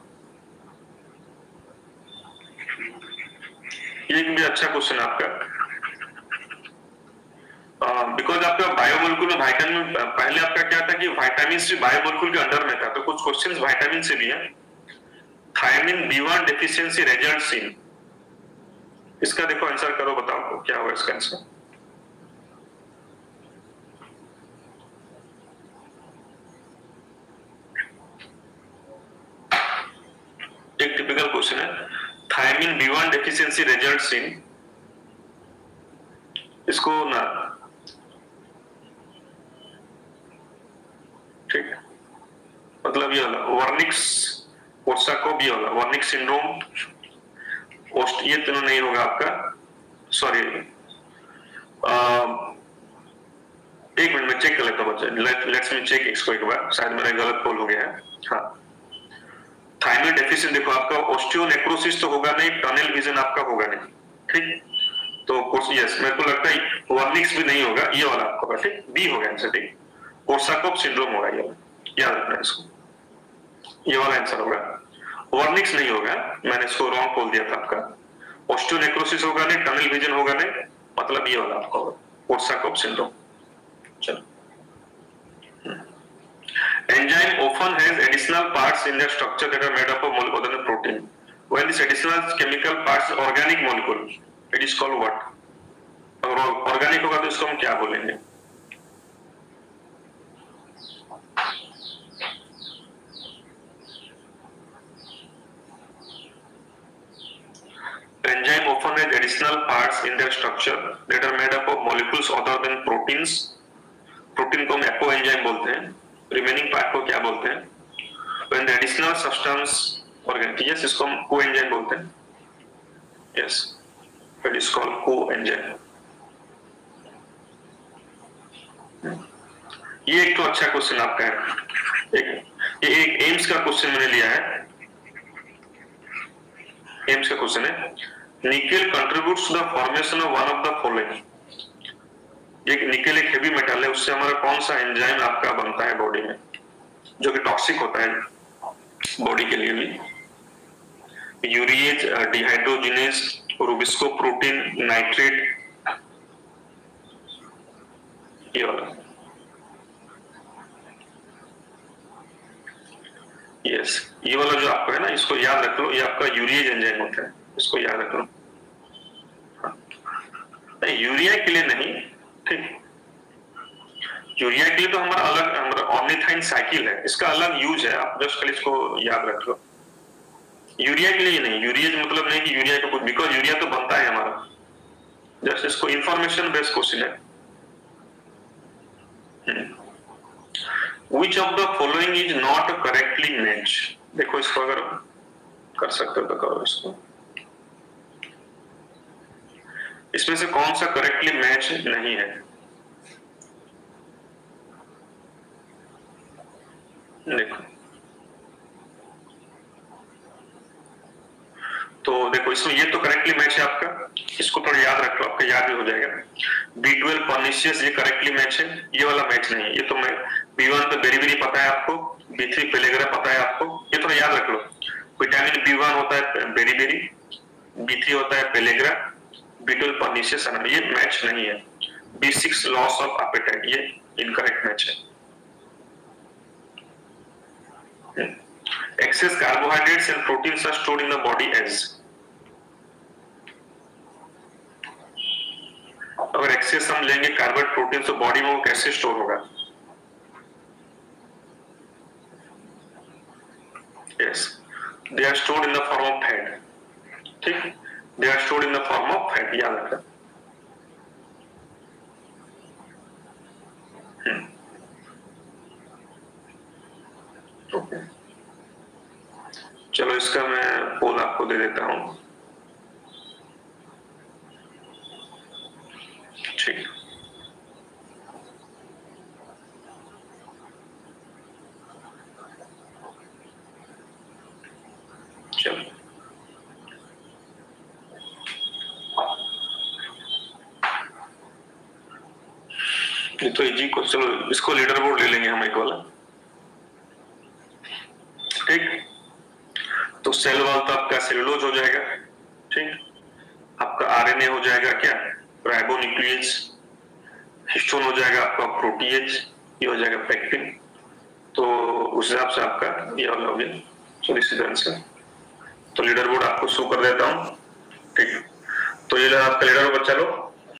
ये भी अच्छा क्वेश्चन है आपका, बिकॉज आपका बायोमोलिक्यूल में विटामिन, पहले आपका क्या था कि विटामिन सी बायोमोलिक्यूल के अंडर में था, तो कुछ क्वेश्चंस विटामिन से भी है। Thiamine B1 deficiency result scene, इसका देखो आंसर करो, बताओ क्या होगा इसका आंसर। एक टिपिकल क्वेश्चन है, thiamine B1 deficiency result seen, इसको ना, ठीक, मतलब ये वाला वर्निक्स कोर्साकोव, ये वाला वर्निक्स सिंड्रोम, ये तीनों नहीं होगा आपका, सॉरी एक मिनट में चेक कर लेता हूं बच्चे, लेट्स मी चेक इसको एक बार, शायद मेरा गलत कॉल हो गया है। हाँ, थायमिन डेफिशिएंट देखो आपका ऑस्टियोनेक्रोसिस तो होगा नहीं, टनल विजन आपका होगा नहीं, ठीक। तो कोर्स यस, मेरे को लगता है वर्निक्स भी नहीं होगा, ये वाला आपका होगा, ठीक, बी होगा आंसर, ठीक। कोर्साकोव सिंड्रोम होगा ये, याद रखना इसको, ये वाला आंसर होगा। वर्निक्स नहीं होगा, मैंने इसको रॉन्ग बोल दिया था आपका। ऑस्टियोनेक्रोसिस होगा नहीं, टनल विजन होगा नहीं, मतलब ये वाला आपका होगा कोर्साकोव सिंड्रोम। चलो, enzyme often has additional parts in their structure that are made up of molecule other than protein. When this additional chemical parts is organic molecule, it is called what? अगर organic होगा तो इसको हम क्या बोलेंगे? enzyme often has additional parts in their structure that are made up of molecules other than proteins. Protein को हम apo enzyme बोलते हैं, रिमेनिंग पार्ट को क्या बोलते हैं? When the additional substance organic, yes, इसको हम को एंजाइम बोलते हैं. Yes, it is called को एंजाइम. ये एक तो अच्छा क्वेश्चन आपका है. एक एम्स का क्वेश्चन मैंने लिया है. एम्स का क्वेश्चन है, nickel contributes to the formation of one of the following. एक निकेल एक हेवी मेटल है, उससे हमारा कौन सा एंजाइम आपका बनता है बॉडी में जो कि टॉक्सिक होता है बॉडी के लिए भी? Urease, dehydrogenase, rubisco protein, nitrate, ये वाला. यस, ये वाला जो आपको है ना, इसको याद रख लो, ये आपका यूरिएज एंजाइम होता है, इसको याद रख लो. नहीं, यूरिया के लिए नहीं, ठीक. यूरिया के लिए तो हमारा अलग ऑर्निथाइन साइकिल है, इसका अलग यूज है, आप जस्ट खाली इसको याद रख लो. यूरिया के लिए नहीं, यूरिया मतलब नहीं कि यूरिया का कुछ, बिकॉज यूरिया तो बनता है हमारा. जस्ट इसको इंफॉर्मेशन बेस्ड क्वेश्चन है. Which of the following is not correctly matched? देखो इसको अगर कर सकते हो तो करो इसको. इसमें से कौन सा करेक्टली मैच नहीं है? देखो, तो देखो इसमें ये तो करेक्टली मैच है आपका, इसको थोड़ा याद रख लो, आपका याद भी हो जाएगा. B12 पर्निशियस ये करेक्टली मैच है, ये वाला मैच नहीं है. ये तो मैं B1 तो बेरी बेरी पता है आपको, B3 पेलेग्रा पता है आपको, ये थोड़ा याद रख लो. विटामिन B1 होता है बेरी बेरी, B3 होता है पेलेग्रा, B12 पर्निशियस, ये मैच नहीं है. B6 लॉस ऑफ एपेटाइट, ये इनकरेक्ट मैच है. Excess carbohydrates and proteins are stored in the body as. अगर एक्सेस हम लेंगे कार्बोहाइड्रेट प्रोटीन तो बॉडी में वो कैसे स्टोर होगा? Yes, they are stored in the form of fat. ठीक, they are stored in the form of fat, याद रखना. ओके, चलो इसका मैं पोल आपको दे देता हूं. ठीक, चलो ये तो इजी को, चलो इसको लीडर बोर्ड ले लेंगे हम एक वाला. ठीक, तो सेल वॉल तो आपका सेलुलोज हो जाएगा. ठीक, आपका आरएनए हो जाएगा क्या? राइबोन्यूक्लियेज. हिस्टोन हो जाएगा आपका प्रोटीएज, ये हो जाएगा पेक्टिन. तो उस हिसाब से आपका ये वाला हो गया. सो दिस इज आंसर. तो लीडर बोर्ड आपको शो कर देता हूं. ठीक, तो ये आपका लीडर बोर्ड, चलो